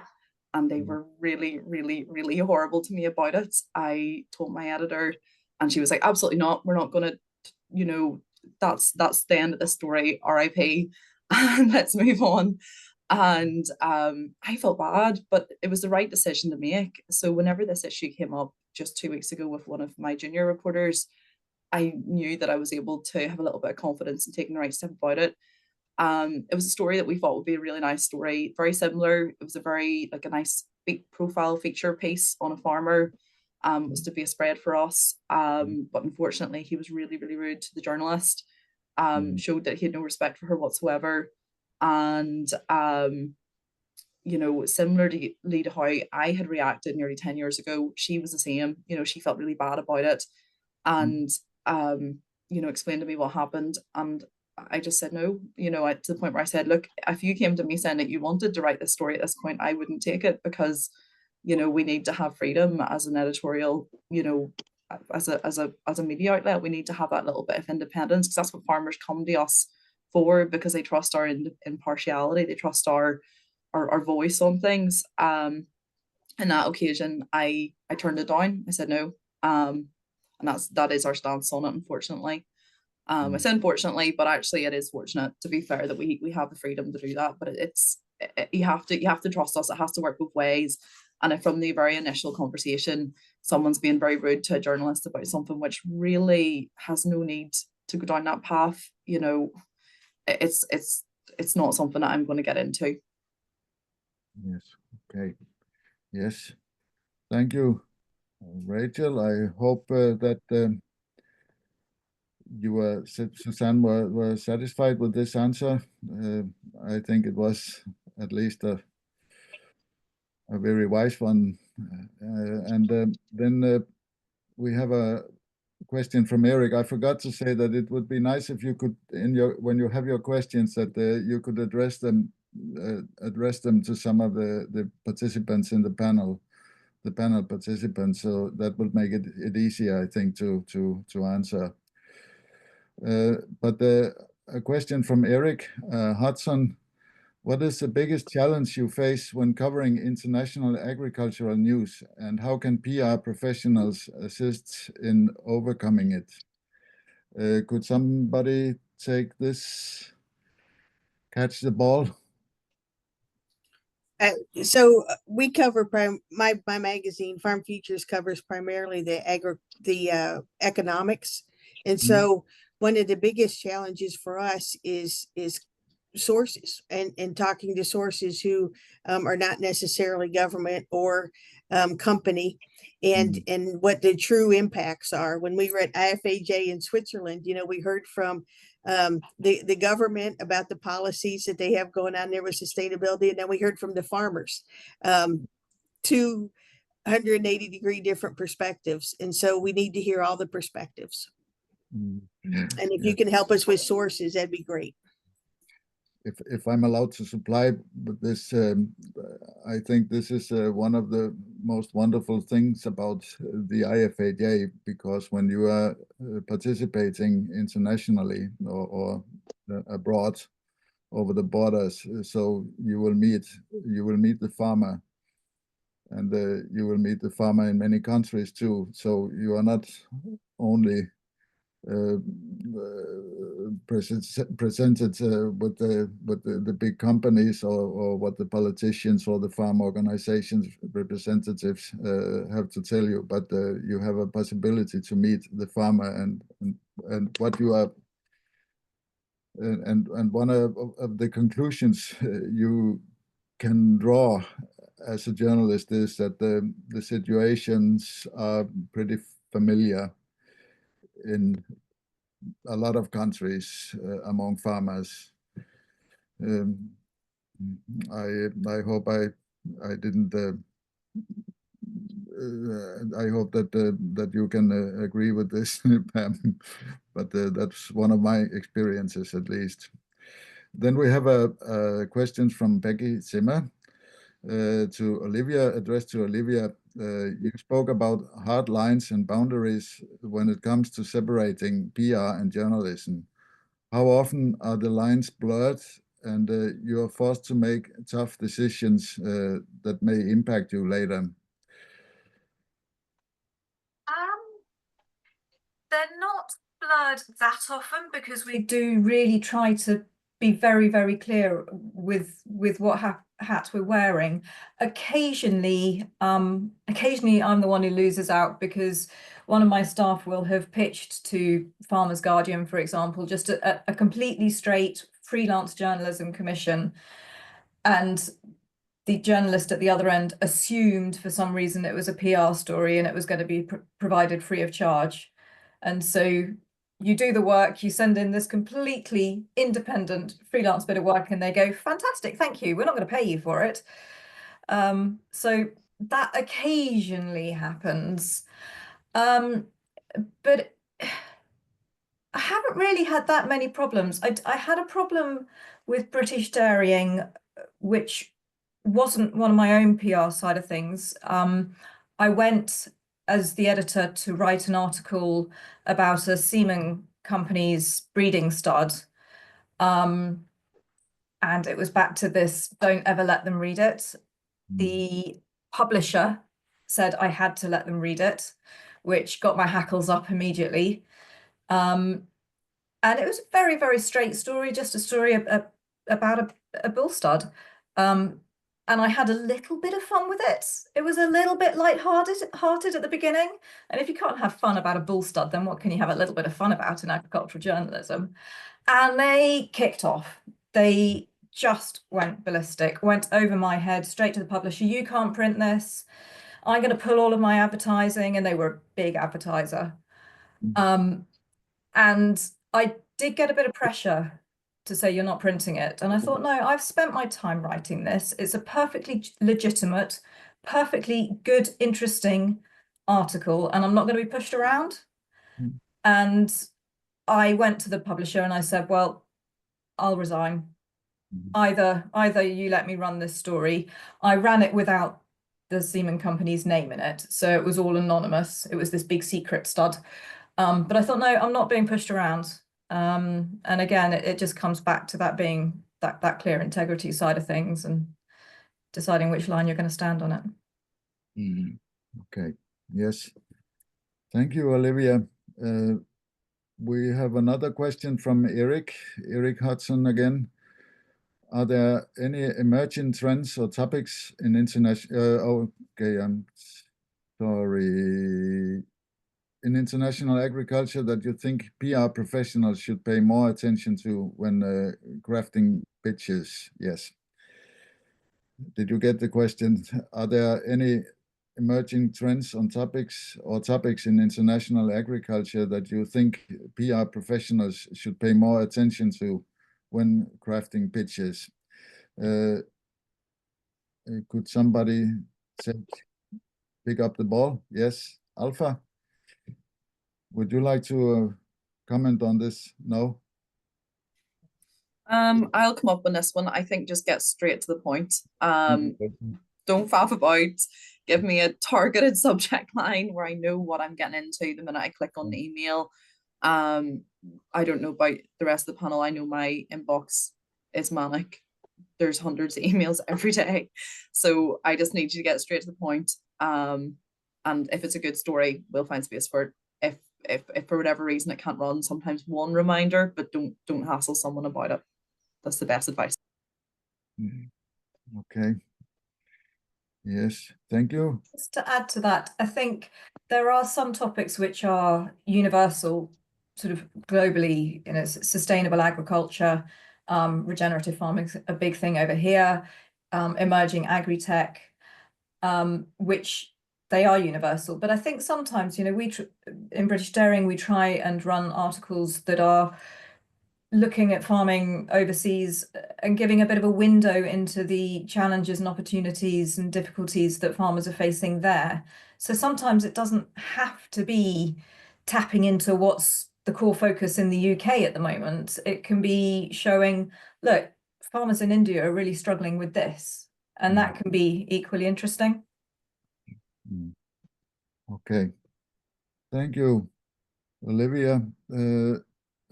And they were really, really, really horrible to me about it. I told my editor, and she was like, absolutely not. We're not going to, you know, that's the end of the story, RIP, and let's move on. And I felt bad, but it was the right decision to make. So whenever this issue came up just 2 weeks ago with one of my junior reporters, I knew that I was able to have a little bit of confidence in taking the right step about it. It was a story that we thought would be a really nice story, very similar. It was a very a nice big profile feature piece on a farmer. It was to be a spread for us, but unfortunately he was really, really rude to the journalist. Showed that he had no respect for her whatsoever, and you know, similarly to how I had reacted nearly 10 years ago, she was the same. You know, she felt really bad about it, and you know, explained to me what happened, and I just said no, you know, to the point where I said, look, if you came to me saying that you wanted to write this story at this point, I wouldn't take it, because, you know, we need to have freedom as an editorial, you know, as a media outlet. We need to have that little bit of independence, because that's what farmers come to us for, because they trust our impartiality, they trust our our voice on things. And that occasion, I turned it down. I said no. And that is our stance on it, unfortunately. I say unfortunately, but actually it is fortunate, to be fair, that we have the freedom to do that. But you have to trust us. It has to work both ways. And if from the very initial conversation, someone's being very rude to a journalist about something which really has no need to go down that path, you know, it's not something that I'm going to get into. Yes. Okay. Yes. Thank you, Rachel. I hope that you Suzanne were satisfied with this answer. I think it was at least a very wise one. Then we have a question from Eric. I forgot to say that it would be nice if you could, when you have your questions, that you could address them to some of the participants in the panel participants. So that would make it easier, I think, to answer. But a question from Eric Hudson. What is the biggest challenge you face when covering international agricultural news, and how can PR professionals assist in overcoming it? Could somebody take this, catch the ball? So we cover my magazine, Farm Futures, covers primarily the economics, and so one of the biggest challenges for us is sources and talking to sources who are not necessarily government or company, and what the true impacts are. When we were at IFAJ in Switzerland, you know, we heard from the government about the policies that they have going on there with sustainability, and then we heard from the farmers, 280-degree different perspectives, and so we need to hear all the perspectives. And if you can help us with sources, that'd be great. If I'm allowed to supply this, I think this is one of the most wonderful things about the IFAJ, because when you are participating internationally or abroad over the borders, so you will meet the farmer, and you will meet the farmer in many countries too. So you are not only presented with the big companies or what the politicians or the farm organizations representatives have to tell you, but you have a possibility to meet the farmer and what you are. And one of the conclusions you can draw as a journalist is that the situations are pretty familiar in a lot of countries among farmers. I hope I didn't. I hope that you can agree with this, Pam. But that's one of my experiences, at least. Then we have a question from Becky Zimmer to Olivia, addressed to Olivia. You spoke about hard lines and boundaries when it comes to separating PR and journalism. How often are the lines blurred and you are forced to make tough decisions that may impact you later? They're not blurred that often, because we do really try to be very, very clear with what hat we're wearing. Occasionally I'm the one who loses out, because one of my staff will have pitched to Farmers Guardian, for example, just a completely straight freelance journalism commission, and the journalist at the other end assumed for some reason it was a PR story and it was going to be provided free of charge. And so you do the work, you send in this completely independent freelance bit of work, and they go, fantastic, thank you, we're not going to pay you for it. So that occasionally happens. But I haven't really had that many problems. I had a problem with British Dairying, which wasn't one of my own PR side of things. I went as the editor to write an article about a semen company's breeding stud. And And it was back to this, don't ever let them read it. The publisher said I had to let them read it, which got my hackles up immediately. And it was a very, very straight story, just a story about a bull stud. And I had a little bit of fun with it. It was a little bit light-hearted at the beginning. And if you can't have fun about a bull stud, then what can you have a little bit of fun about in agricultural journalism? And they kicked off. They just went ballistic, went over my head, straight to the publisher. You can't print this. I'm going to pull all of my advertising. And they were a big advertiser. And I did get a bit of pressure to say you're not printing it. And I thought, no, I've spent my time writing this. It's a perfectly legitimate, perfectly good, interesting article, and I'm not going to be pushed around. And I went to the publisher and I said, well, I'll resign. Either you let me run this story. I ran it without the semen company's name in it. So it was all anonymous. It was this big secret stud. But I thought, no, I'm not being pushed around. And again, it just comes back to that being that clear integrity side of things and deciding which line you're going to stand on it. Okay. Yes. Thank you, Olivia. We have another question from Eric Hudson again. Are there any emerging trends or topics in international? Okay, I'm sorry. In international agriculture that you think PR professionals should pay more attention to when crafting pitches? Yes. Did you get the question? Are there any emerging trends on topics in international agriculture that you think PR professionals should pay more attention to when crafting pitches? Could somebody pick up the ball? Yes, Alpha? Would you like to comment on this? No? I'll come up on this one. I think just get straight to the point. Don't faff about. Give me a targeted subject line where I know what I'm getting into the minute I click on the email. I don't know about the rest of the panel. I know my inbox is manic. There's hundreds of emails every day. So I just need you to get straight to the point. And if it's a good story, we'll find space for it. If for whatever reason it can't run, sometimes one reminder, but don't hassle someone about it. That's the best advice. Okay. Yes, thank you. Just to add to that, I think there are some topics which are universal, sort of globally, you know, sustainable agriculture, regenerative farming is a big thing over here, emerging agri-tech, which they are universal. But I think sometimes, you know, in British Dairying, we try and run articles that are looking at farming overseas and giving a bit of a window into the challenges and opportunities and difficulties that farmers are facing there. So sometimes it doesn't have to be tapping into what's the core focus in the UK at the moment. It can be showing, look, farmers in India are really struggling with this, and that can be equally interesting. Okay, thank you, Olivia.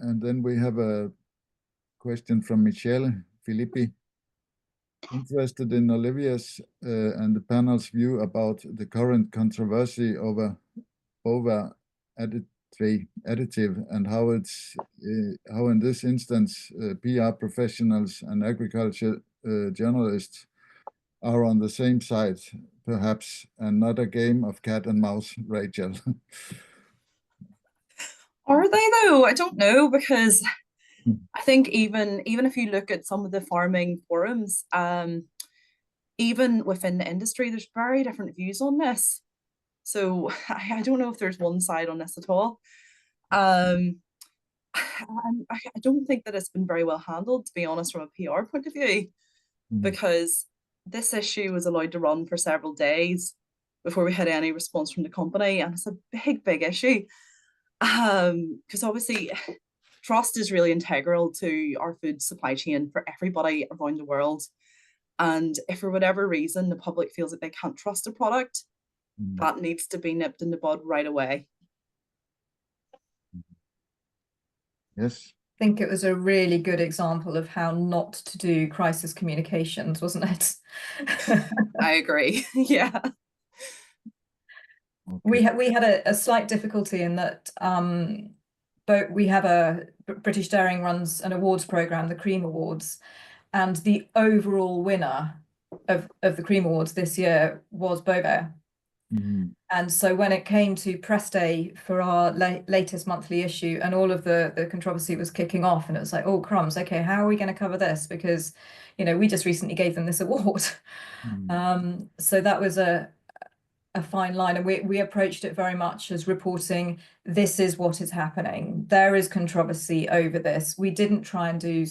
And then we have a question from Michelle Filippi. Interested in Olivia's and the panel's view about the current controversy over additive and how in this instance PR professionals and agriculture journalists are on the same side, perhaps, and not a game of cat and mouse, Rachel. Are they though? I don't know, because I think even if you look at some of the farming forums, even within the industry, there's very different views on this. So I don't know if there's one side on this at all. I don't think that it's been very well handled, to be honest, from a PR point of view, because this issue was allowed to run for several days before we had any response from the company, and it's a big issue. Because obviously trust is really integral to our food supply chain for everybody around the world. And if for whatever reason the public feels that they can't trust a product, that needs to be nipped in the bud right away. Yes, think it was a really good example of how not to do crisis communications, wasn't it? I agree. Yeah. Okay. We had a slight difficulty in that but we have a British Daring runs an awards program, the Cream Awards, and the overall winner of the Cream Awards this year was Bobear. Mhm. And so when it came to press day for our latest monthly issue, and all of the controversy was kicking off, and it was like, oh crumbs, okay, how are we going to cover this? Because, you know, we just recently gave them this award. So that was a fine line, and we approached it very much as reporting, this is what is happening. There is controversy over this. We didn't try and do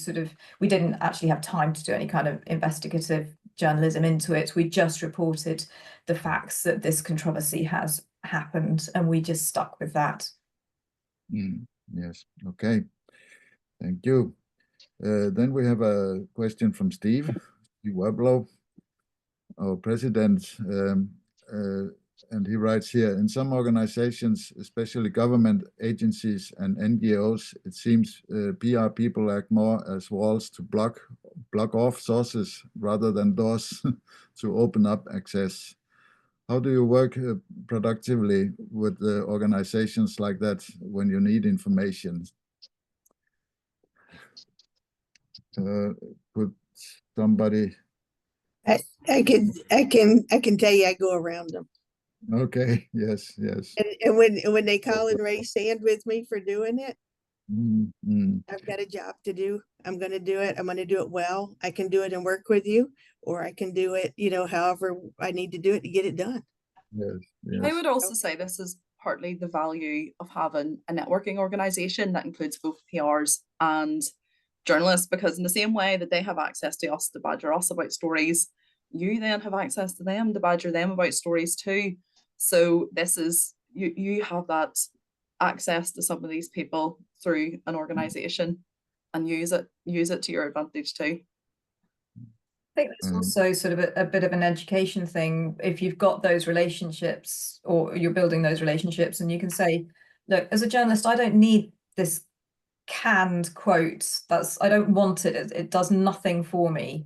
we didn't actually have time to do any kind of investigative journalism into it. We just reported the facts that this controversy has happened, and we just stuck with that. Yes, okay. Thank you. Then we have a question from Steve Weblow, our president, and he writes here, in some organizations, especially government agencies and NGOs, it seems PR people act more as walls to block off sources rather than doors to open up access. How do you work productively with organizations like that when you need information? Could somebody? I can tell you I go around them. Okay, yes. And when they call and raise hand with me for doing it, I've got a job to do. I'm going to do it. I'm going to do it well. I can do it and work with you, or I can do it, you know, however I need to do it to get it done. Yes. I would also say this is partly the value of having a networking organization that includes both PRs and journalists, because in the same way that they have access to us to badger us about stories, you then have access to them to badger them about stories too. So this is, you have that access to some of these people through an organization, and use it to your advantage too. I think that's also sort of a bit of an education thing. If you've got those relationships, or you're building those relationships, and you can say, look, as a journalist, I don't need this canned quote. I don't want it. It does nothing for me.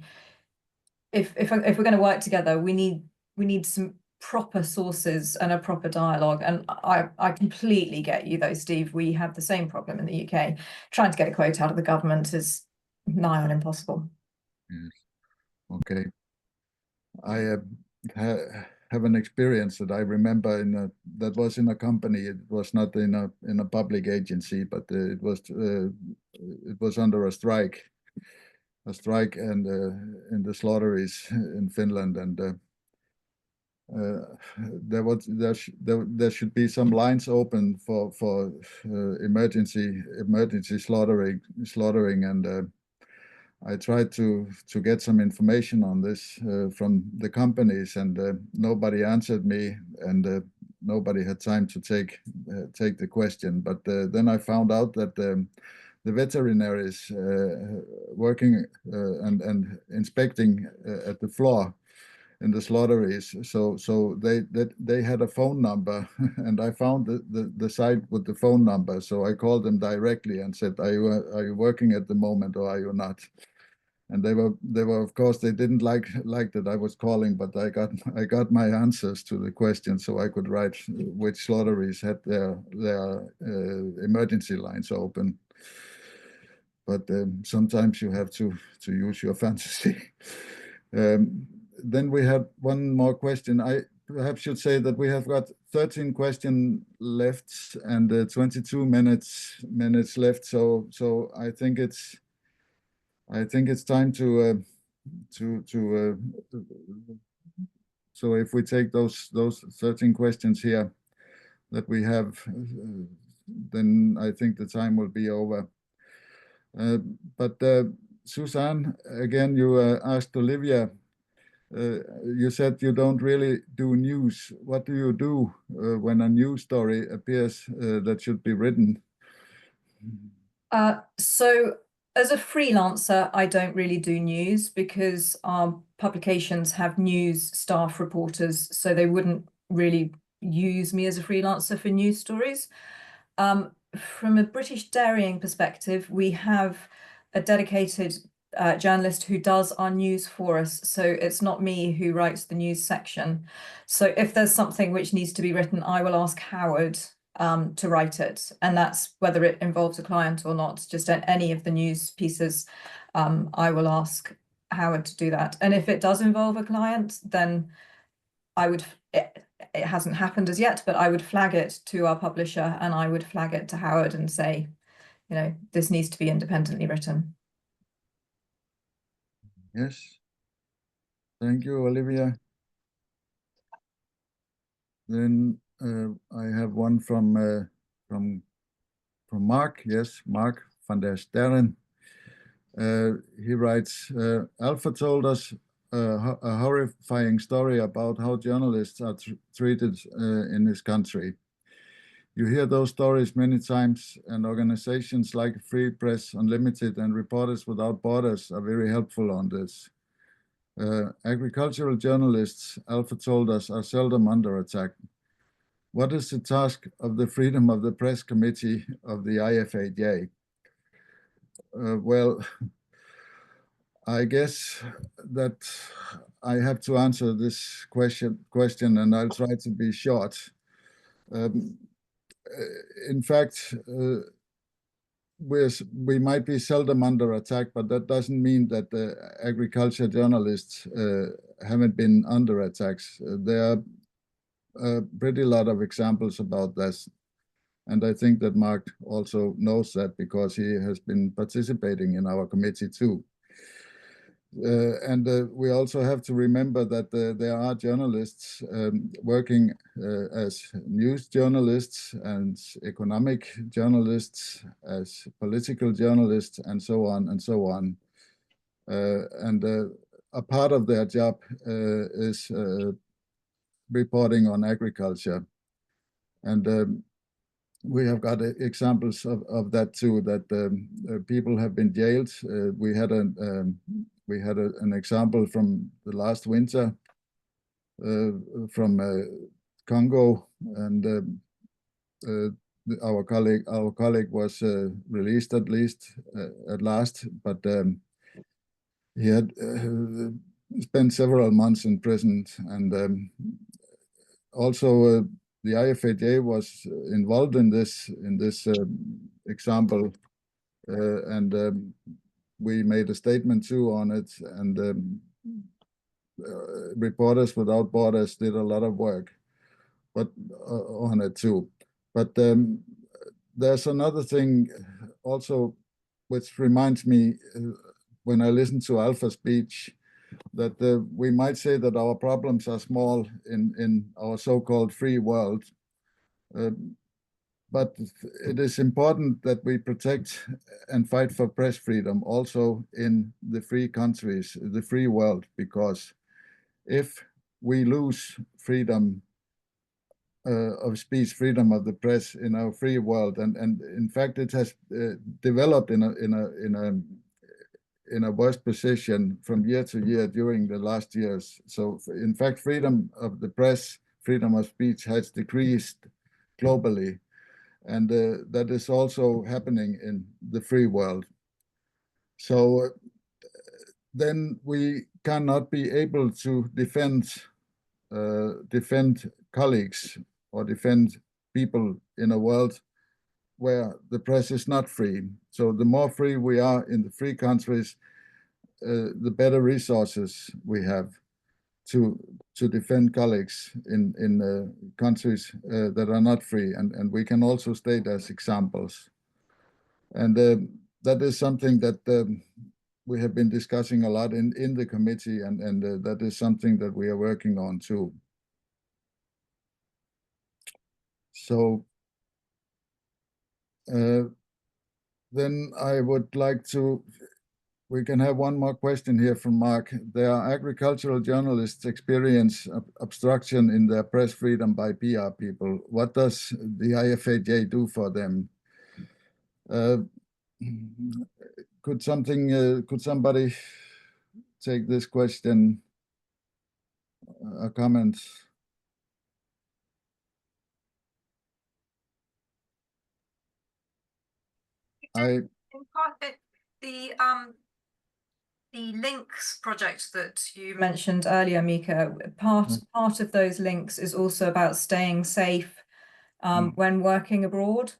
If we're going to work together, we need some proper sources and a proper dialogue. And I completely get you though, Steve. We have the same problem in the UK. Trying to get a quote out of the government is nigh on impossible. Yes. Okay. I have an experience that I remember that was in a company. It was not in a public agency, but it was under a strike and in the slaughteries in Finland, and there should be some lines open for emergency slaughtering, and I tried to get some information on this from the companies, and nobody answered me, and nobody had time to take the question. But then I found out that the veterinaries working and inspecting at the floor in the slaughteries, so they had a phone number, and I found the site with the phone number. So I called them directly and said, are you working at the moment, or are you not? And they were of course, they didn't like that I was calling, but I got my answers to the question, so I could write which slaughteries had their emergency lines open. But sometimes you have to use your fantasy. Then we had one more question. I perhaps should say that we have got 13 questions left and 22 minutes left. So I think it's time to so if we take those 13 questions here that we have, then I think the time will be over. But Suzanne, again, you asked Olivia, you said you don't really do news. What do you do when a news story appears that should be written? So as a freelancer, I don't really do news, because our publications have news staff reporters, so they wouldn't really use me as a freelancer for news stories. from a British dairying perspective, we have a dedicated journalist who does our news for us. So it's not me who writes the news section. So if there's something which needs to be written, I will ask Howard to write it. And that's whether it involves a client or not, just any of the news pieces, I will ask Howard to do that. And if it does involve a client, then I would, it hasn't happened as yet, but I would flag it to our publisher and I would flag it to Howard and say, you know, this needs to be independently written. Yes. Thank you, Olivia. Then I have one from Mark. Yes, Mark van der Sterren. He writes, Alpha told us a horrifying story about how journalists are treated in this country. You hear those stories many times, and organizations like Free Press Unlimited and Reporters Without Borders are very helpful on this. Agricultural journalists, Alpha told us, are seldom under attack. What is the task of the Freedom of the Press Committee of the IFAJ? Well, I guess that I have to answer this question, and I'll try to be short. In fact, we might be seldom under attack, but that doesn't mean that the agriculture journalists haven't been under attacks. There are a pretty lot of examples about this. And I think that Mark also knows that because he has been participating in our committee too. And we also have to remember that there are journalists working as news journalists and economic journalists, as political journalists, and so on and so on. And a part of their job is reporting on agriculture. And we have got examples of that too, that people have been jailed. We had an example from the last winter from Congo, and our colleague was released at last, but he had spent several months in prison, and also the IFAJ was involved in this example, and we made a statement too on it, and Reporters Without Borders did a lot of work, but on it too. But there's another thing also, which reminds me when I listen to Alpha's speech, that we might say that our problems are small in our so-called free world. But it is important that we protect and fight for press freedom also in the free countries, the free world, because if we lose freedom of speech, freedom of the press in our free world, and in fact it has developed in a worse position from year to year during the last years. So in fact, freedom of the press, freedom of speech has decreased globally. And that is also happening in the free world. So then we cannot be able to defend colleagues or defend people in a world where the press is not free. So the more free we are in the free countries, the better resources we have to defend colleagues in countries that are not free, and we can also state as examples. And that is something that we have been discussing a lot in the committee, and that is something that we are working on too. So then I would like to, we can have one more question here from Mark. There are agricultural journalists experience obstruction in their press freedom by PR people. What does the IFAJ do for them? Could somebody take this question? A comment? In part, the links project that you mentioned earlier, Mika, part of those links is also about staying safe when working abroad.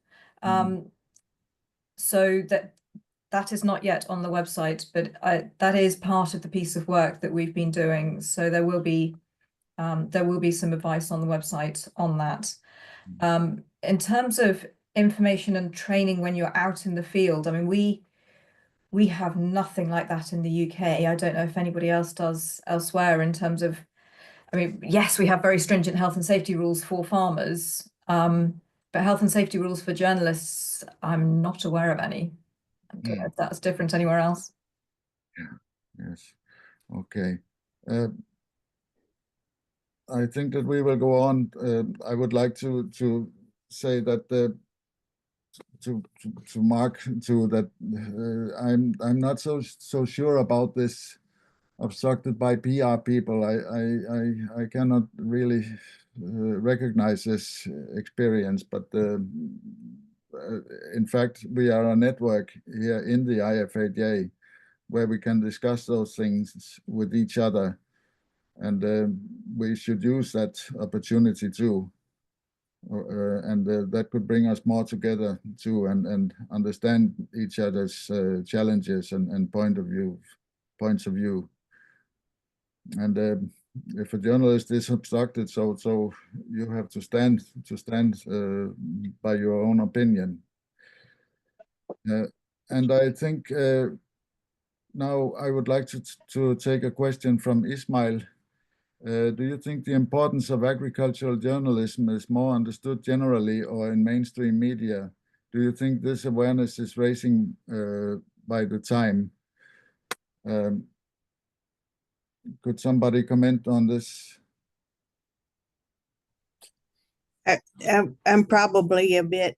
So that is not yet on the website, but that is part of the piece of work that we've been doing. So there will be some advice on the website on that. In terms of information and training when you're out in the field, I mean, we have nothing like that in the UK. I don't know if anybody else does elsewhere in terms of, I mean, yes, we have very stringent health and safety rules for farmers, but health and safety rules for journalists, I'm not aware of any. I don't know if that's different anywhere else. Yeah. Yes. Okay. I think that we will go on. I would like to say that to mark to that I'm not so sure about this obstructed by PR people. I cannot really recognize this experience, but in fact we are a network here in the IFAJ where we can discuss those things with each other, and we should use that opportunity too. And that could bring us more together too, and understand each other's challenges and points of view. And if a journalist is obstructed, so you have to stand by your own opinion. And I think now I would like to take a question from Ismail. Do you think the importance of agricultural journalism is more understood generally or in mainstream media? Do you think this awareness is rising by the time? Could somebody comment on this? I'm probably a bit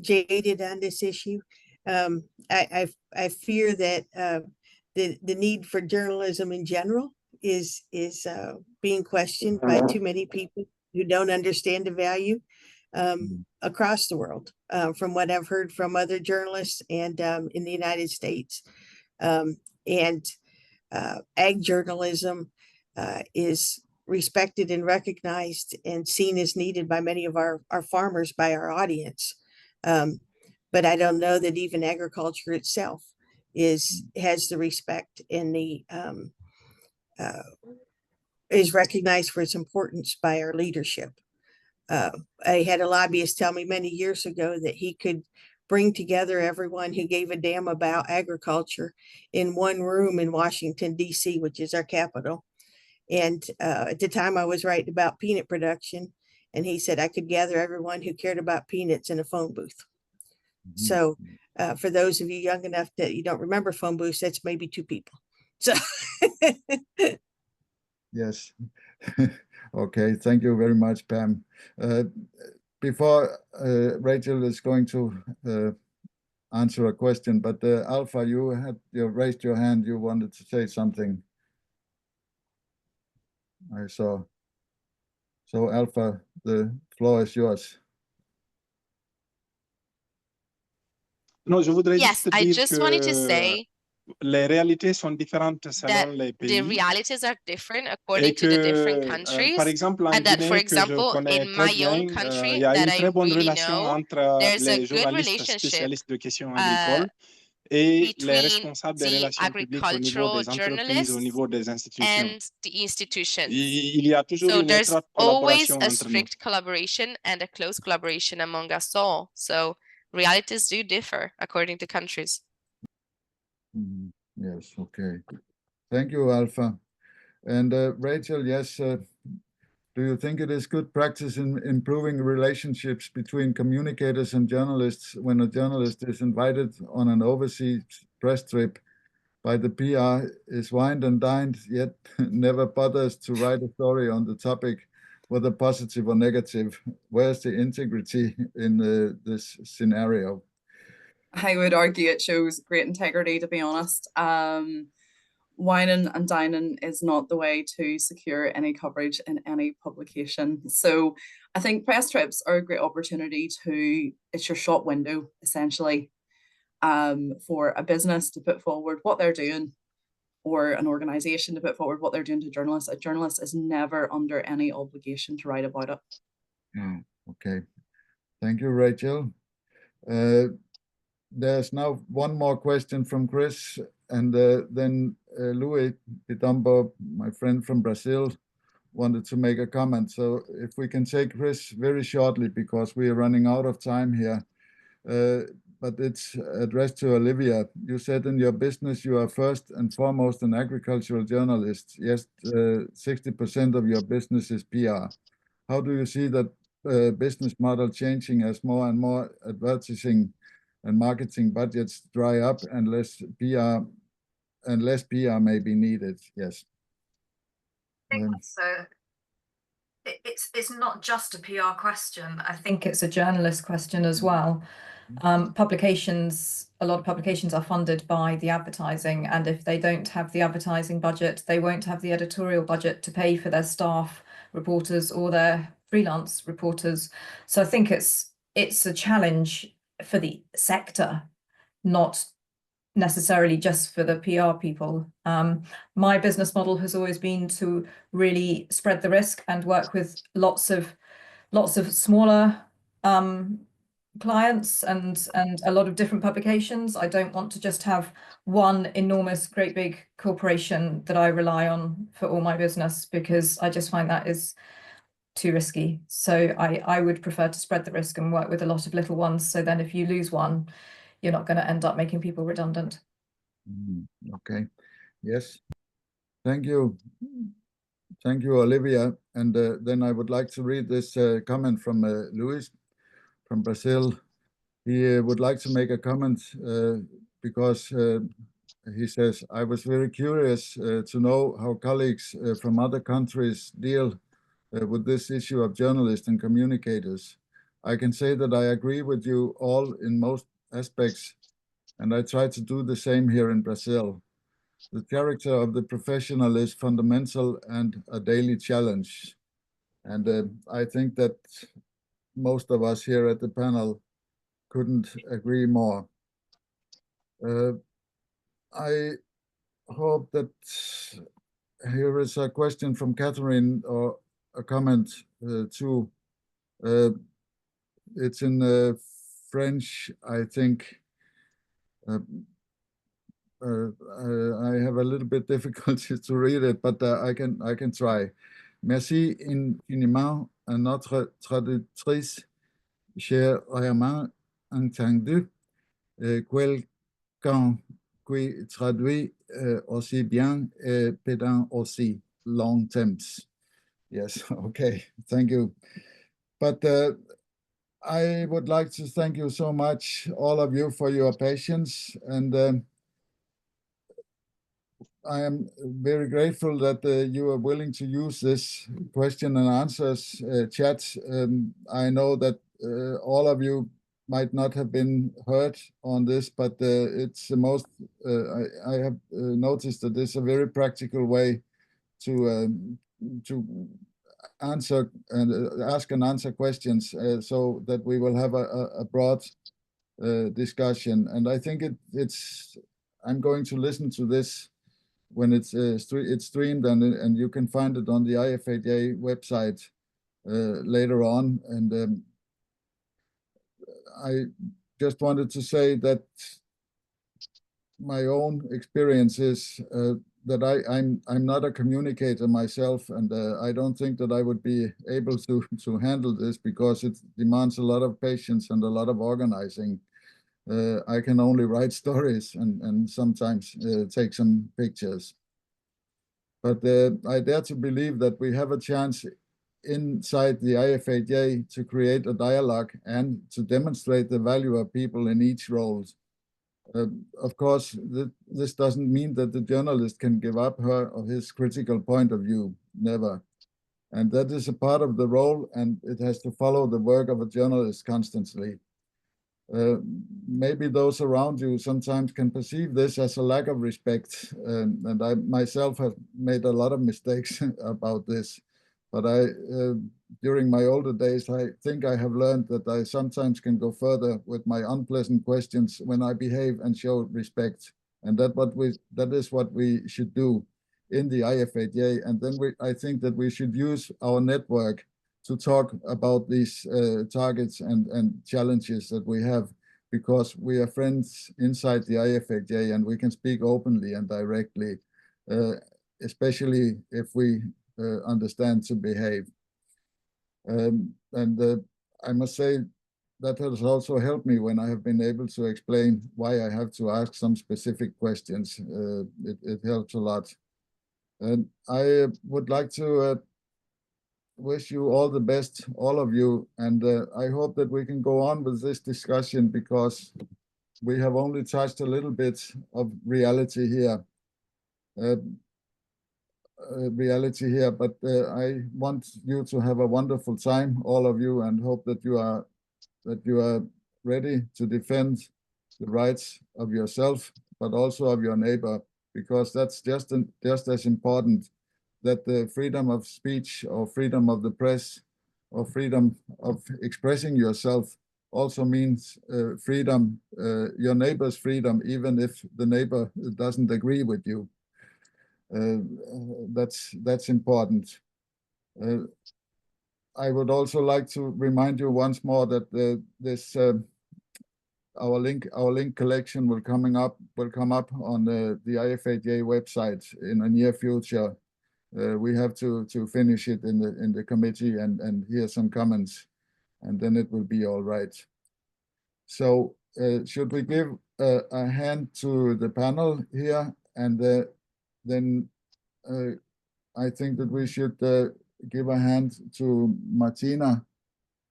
jaded on this issue. I fear that the need for journalism in general is being questioned by too many people who don't understand the value across the world, from what I've heard from other journalists and in the United States. And ag journalism is respected and recognized and seen as needed by many of our farmers, by our audience. But I don't know that even agriculture itself has the respect and the is recognized for its importance by our leadership. I had a lobbyist tell me many years ago that he could bring together everyone who gave a damn about agriculture in one room in Washington, D.C., which is our capital. And at the time I was writing about peanut production, and he said I could gather everyone who cared about peanuts in a phone booth. So for those of you young enough that you don't remember phone booths, that's maybe two people. So yes. Okay, thank you very much, Pam. Before Rachel is going to answer a question, but Alpha, you raised your hand. You wanted to say something. I saw. So Alpha, the floor is yours. Non, je voudrais Yes, juste I dire just que wanted to say les réalités sont différentes that selon les pays. the realities are different Et according to the different que, countries. par exemple, en And that, for Guinée, que je example, connais in très my bien, own il country y a that une I très bonne really relation know, entre there's a les good journalistes relationship spécialistes de questions agricoles et les between responsables des the relations publiques au niveau agricultural des entreprises, au journalists niveau des institutions. and the institutions. Il y a toujours So une there's étroite always collaboration a entre nous. strict collaboration and a close collaboration among us all. So realities do differ according to countries. Yes, okay. Thank you, Alpha. And Rachel, yes, do you think it is good practice in improving relationships between communicators and journalists when a journalist is invited on an overseas press trip by the PR, is wined and dined, yet never bothers to write a story on the topic, whether positive or negative? Where's the integrity in this scenario? I would argue it shows great integrity, to be honest. Wining and dining is not the way to secure any coverage in any publication. So I think press trips are a great opportunity it's your shop window, essentially. for a business to put forward what they're doing, or an organization to put forward what they're doing to journalists. A journalist is never under any obligation to write about it. Okay. Thank you, Rachel. There's now one more question from Chris, and then Louis Pitombo, my friend from Brazil, wanted to make a comment. So if we can take Chris very shortly, because we are running out of time here. But it's addressed to Olivia. You said in your business you are first and foremost an agricultural journalist. Yes, 60% of your business is PR. How do you see that business model changing as more and more advertising and marketing budgets dry up and less PR may be needed? Yes. So it's not just a PR question. I think it's a journalist question as well. Publications, a lot of publications are funded by the advertising, and if they don't have the advertising budget, they won't have the editorial budget to pay for their staff reporters or their freelance reporters. So I think it's a challenge for the sector, not necessarily just for the PR people. My business model has always been to really spread the risk and work with lots of smaller clients and a lot of different publications. I don't want to just have one enormous, great big corporation that I rely on for all my business, because I just find that is too risky. So I would prefer to spread the risk and work with a lot of little ones. So then if you lose one, you're not going to end up making people redundant. Okay. Yes. Thank you. Thank you, Olivia. And then I would like to read this comment from Luis from Brazil. He would like to make a comment because he says, I was very curious to know how colleagues from other countries deal with this issue of journalists and communicators. I can say that I agree with you all in most aspects, and I try to do the same here in Brazil. The character of the professional is fundamental and a daily challenge. And I think that most of us here at the panel couldn't agree more. I hope that here is a question from Catherine, or a comment too. It's in French, I think. I have a little bit difficulty to read it, but I can try. Merci infiniment à notre traductrice, chèrement entendu, quelqu'un qui traduit aussi bien et pédant aussi long temps. Yes, okay, thank you. But I would like to thank you so much, all of you, for your patience. And I am very grateful that you are willing to use this question and answers chat. I know that all of you might not have been heard on this, but it's the most, I have noticed that it's a very practical way to answer and ask and answer questions so that we will have a broad discussion. And I think I'm going to listen to this when it's streamed, and you can find it on the IFAJ website later on. And I just wanted to say that my own experience is that I'm not a communicator myself, and I don't think that I would be able to handle this, because it demands a lot of patience and a lot of organizing. I can only write stories and sometimes take some pictures. But I dare to believe that we have a chance inside the IFAJ to create a dialogue and to demonstrate the value of people in each role. Of course, this doesn't mean that the journalist can give up her or his critical point of view, never. And that is a part of the role, and it has to follow the work of a journalist constantly. Maybe those around you sometimes can perceive this as a lack of respect, and I myself have made a lot of mistakes about this. But during my older days, I think I have learned that I sometimes can go further with my unpleasant questions when I behave and show respect. And that is what we should do in the IFAJ. And then I think that we should use our network to talk about these targets and challenges that we have, because we are friends inside the IFAJ and we can speak openly and directly, especially if we understand to behave. I must say that has also helped me when I have been able to explain why I have to ask some specific questions. It helps a lot. And I would like to wish you all the best, all of you. And I hope that we can go on with this discussion, because we have only touched a little bit of reality here. But I want you to have a wonderful time, all of you, and hope that you are ready to defend the rights of yourself, but also of your neighbor, because that's just as important, that the freedom of speech or freedom of the press or freedom of expressing yourself also means freedom, your neighbor's freedom, even if the neighbor doesn't agree with you. That's important. I would also like to remind you once more that our link collection will come up on the IFAJ website in the near future. We have to finish it in the committee and hear some comments, and then it will be all right. So should we give a hand to the panel here, and then I think that we should give a hand to Martina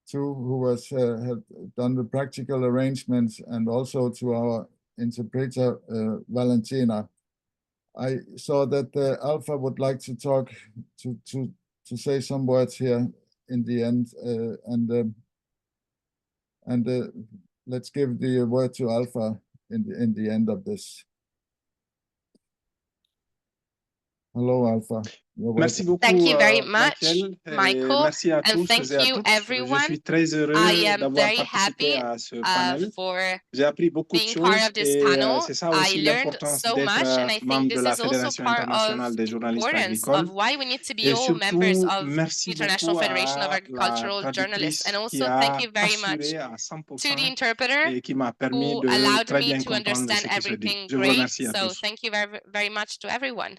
too, who had done the practical arrangements, and also to our interpreter Valentina. I saw that Alpha would like to talk to say some words here in the end, and let's give the word to Alpha in the end of this. Hello, Alpha. Merci beaucoup. Thank you very much, Michael. Merci à and tous thank et à you, toutes. everyone. Je suis très heureux I am d'avoir very participé happy à ce panel. for J'ai appris beaucoup de being part choses of this et panel. c'est ça I aussi learned l'importance so d'être much, and I membre think de this la is also Fédération part internationale of des the journalistes importance agricoles. of why we need to be Et all members surtout, of the merci International beaucoup Federation of à la Agricultural Journalists. traductrice And qui also thank a you very much assuré à to the 100% interpreter et qui m'a permis who de allowed très me bien to comprendre understand ce qui se dit. everything Je vous great. remercie à So tous. thank you very, very much to everyone.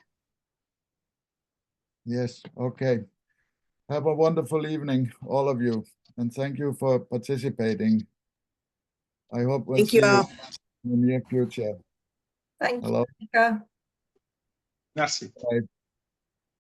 Yes, okay. Have a wonderful evening, all of you, and thank you for participating. I hope we'll Thank see you you all. in the near future. Thank Hello. you. Mika. Merci. Bye.